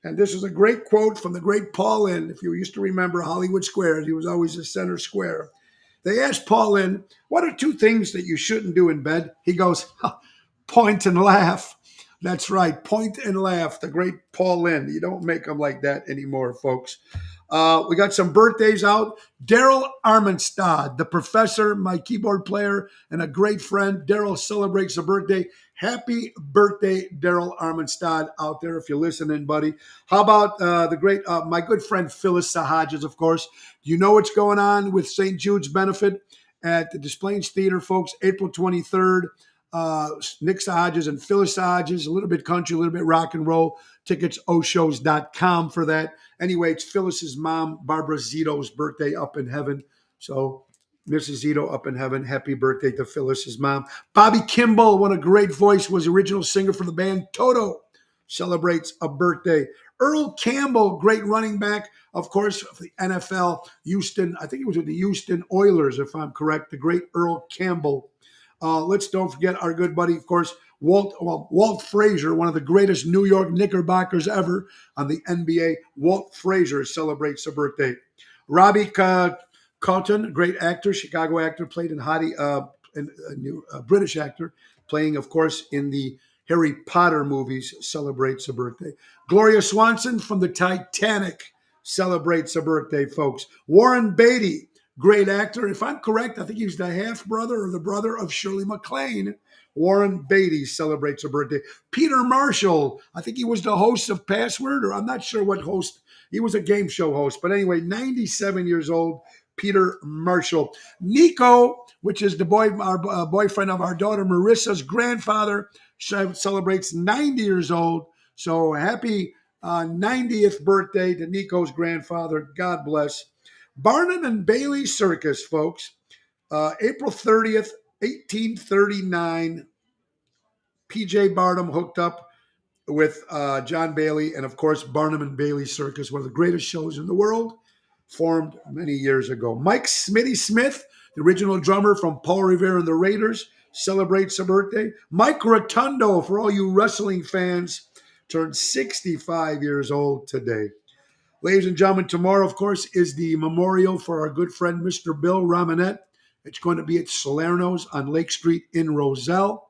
And this is a great quote from the great Paul Lynde. If you used to remember Hollywood Squares, he was always the center square. They asked Paul Lynde, what are 2 things that you shouldn't do in bed? He goes, point and laugh. That's right, point and laugh. The great Paul Lynde. You don't make them like that anymore, folks. We got some birthdays out. Daryl Armenstad, the professor, my keyboard player, and a great friend. Daryl celebrates a birthday. Happy birthday, Daryl Armenstad, out there if you're listening, buddy. How about the great, my good friend Phyllis Sahajas, of course. Do you know what's going on with St. Jude's benefit at the Des Plaines Theater, folks? April 23rd. Nick Sahajas and Phyllis Sahajas, a little bit country, a little bit rock and roll. Tickets, oshows.com for that. Anyway, it's Phyllis's mom, Barbara Zito's birthday up in heaven. So Mrs. Zito up in heaven. Happy birthday to Phyllis's mom. Bobby Kimball, what a great voice, was the original singer for the band Toto, celebrates a birthday. Earl Campbell, great running back, of course, for the NFL, Houston. I think it was with the Houston Oilers, if I'm correct. The great Earl Campbell. Let's don't forget our good buddy, of course, Walt Frazier, one of the greatest New York Knickerbockers ever on the NBA. Walt Frazier celebrates a birthday. Robbie Colton, great actor, Chicago actor, played in British actor, playing, of course, in the Harry Potter movies, celebrates a birthday. Gloria Swanson from the Titanic celebrates a birthday, folks. Warren Beatty, great actor. If I'm correct, I think he's the half brother or the brother of Shirley MacLaine. Warren Beatty celebrates a birthday. Peter Marshall, I think he was the host of Password, or I'm not sure what host. He was a game show host. But anyway, 97 years old, Peter Marshall. Nico, which is the boyfriend of our daughter Marissa's grandfather, celebrates 90 years old. So happy 90th birthday to Nico's grandfather. God bless. Barnum and Bailey Circus, folks. April 30th, 1839. P.J. Barnum hooked up with John Bailey, and of course, Barnum and Bailey Circus, one of the greatest shows in the world, formed many years ago. Mike Smitty Smith, the original drummer from Paul Revere and the Raiders, celebrates a birthday. Mike Rotundo, for all you wrestling fans, turned 65 years old today. Ladies and gentlemen, tomorrow, of course, is the memorial for our good friend, Mr. Bill Ramonette. It's going to be at Salerno's on Lake Street in Roselle.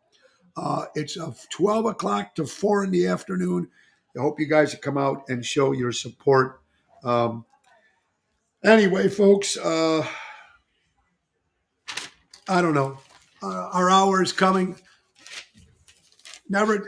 It's 12 o'clock to 4 in the afternoon. I hope you guys come out and show your support. Anyway, folks, I don't know. Our hour is coming. Never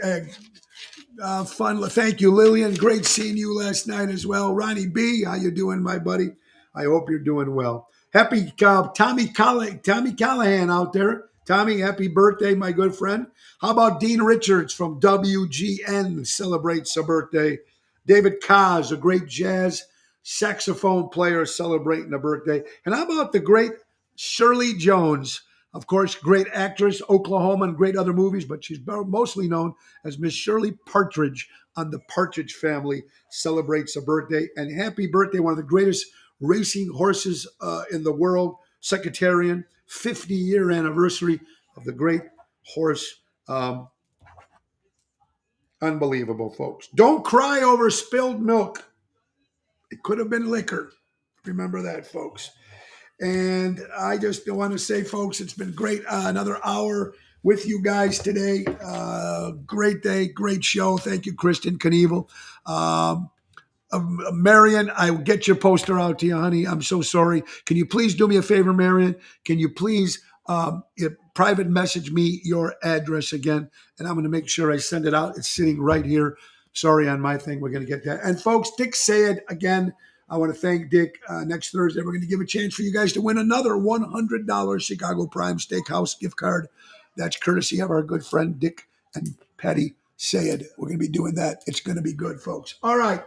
fun. Thank you, Lillian. Great seeing you last night as well. Ronnie B, how you doing, my buddy? I hope you're doing well. Happy Tommy Callahan out there. Tommy, happy birthday, my good friend. How about Dean Richards from WGN celebrates a birthday. David Kaz, a great jazz saxophone player, celebrating a birthday. And how about the great Shirley Jones? Of course, great actress, Oklahoma, and great other movies, but she's mostly known as Miss Shirley Partridge on the Partridge Family, celebrates a birthday. And happy birthday, one of the greatest racing horses in the world, Secretarian, 50-year anniversary of the great horse. Unbelievable, folks. Don't cry over spilled milk. It could have been liquor. Remember that, folks. And I just want to say, folks, it's been great. Another hour with you guys today. Great day, great show. Thank you, Kristen Knievel. Marion, I will get your poster out to you, honey. I'm so sorry. Can you please do me a favor, Marion? Can you please private message me your address again? And I'm going to make sure I send it out. It's sitting right here. Sorry on my thing. We're going to get that. And folks, Dick Sayed, again, I want to thank Dick. Next Thursday, we're going to give a chance for you guys to win another $100 Chicago Prime Steakhouse gift card. That's courtesy of our good friend Dick and Patty Sayed. We're going to be doing that. It's going to be good, folks. All right.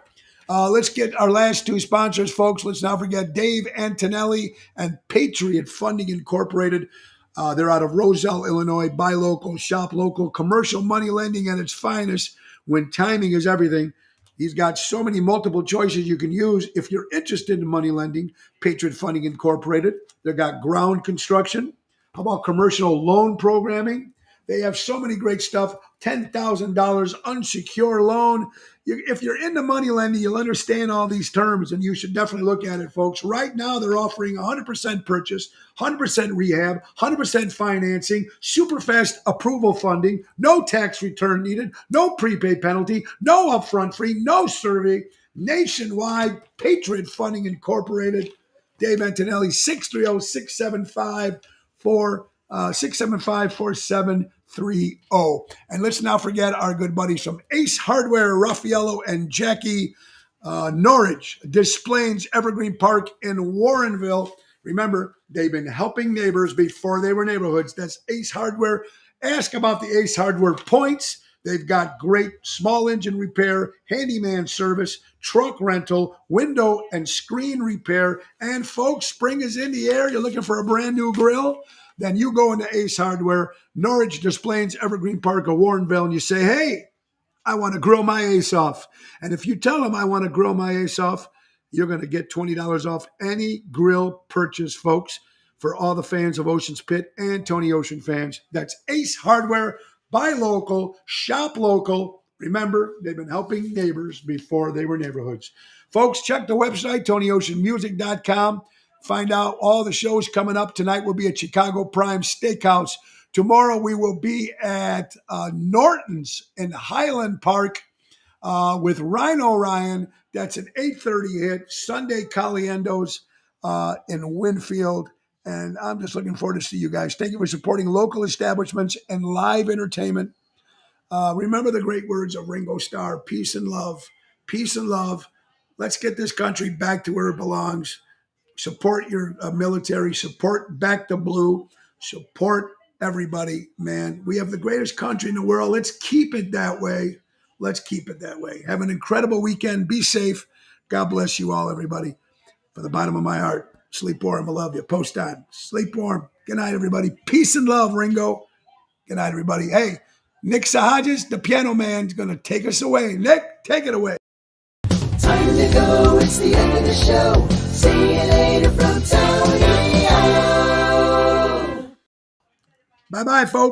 Let's get our last two sponsors, folks. Let's not forget Dave Antonelli and Patriot Funding Incorporated. They're out of Roselle, Illinois. Buy local, shop local, commercial money lending at its finest when timing is everything. He's got so many multiple choices you can use. If you're interested in money lending, Patriot Funding Incorporated. They've got ground construction. How about commercial loan programming? They have so many great stuff. $10,000 unsecured loan. If you're into money lending, you'll understand all these terms, and you should definitely look at it, folks. Right now, they're offering 100% purchase, 100% rehab, 100% financing, super fast approval funding, no tax return needed, no prepaid penalty, no upfront fee, no survey, nationwide. Patriot Funding Incorporated. Dave Antonelli, 630-675-4730. And let's not forget our good buddies from Ace Hardware, Raffaello and Jackie Norwich, Des Plaines Evergreen Park in Warrenville. Remember, they've been helping neighbors before they were neighborhoods. That's Ace Hardware. Ask about the Ace Hardware points. They've got great small engine repair, handyman service, truck rental, window and screen repair. And folks, spring is in the air. You're looking for a brand new grill? Then you go into Ace Hardware, Norwich, Des Plaines, Evergreen Park, or Warrenville, and you say, hey, I want to grill my ace off. And if you tell them I want to grill my ace off, you're going to get $20 off any grill purchase, folks, for all the fans of Ocean's Pit and Tony Ocean fans. That's Ace Hardware. Buy local, shop local. Remember, they've been helping neighbors before they were neighborhoods. Folks, check the website, TonyOceanMusic.com. Find out all the shows coming up. Tonight we'll be at Chicago Prime Steakhouse. Tomorrow we will be at Norton's in Highland Park with Rhino Ryan. That's an 8:30 hit. Sunday Caliendos. in Winfield. And I'm just looking forward to see you guys. Thank you for supporting local establishments and live entertainment. Remember the great words of Ringo Starr: peace and love, peace and love. Let's get this country back to where it belongs. Support your military, support Back to Blue, support everybody, man. We have the greatest country in the world. Let's keep it that way. Let's keep it that way. Have an incredible weekend. Be safe. God bless you all, everybody. From the bottom of my heart, sleep warm. I love you. Post time. Sleep warm. Good night, everybody. Peace and love, Ringo. Good night, everybody. Hey, Nick Sahajas, the piano man, is going to take us away. Nick, take it away. Time to go, it's the end of the show. See you later from Tony O. Bye-bye, folks.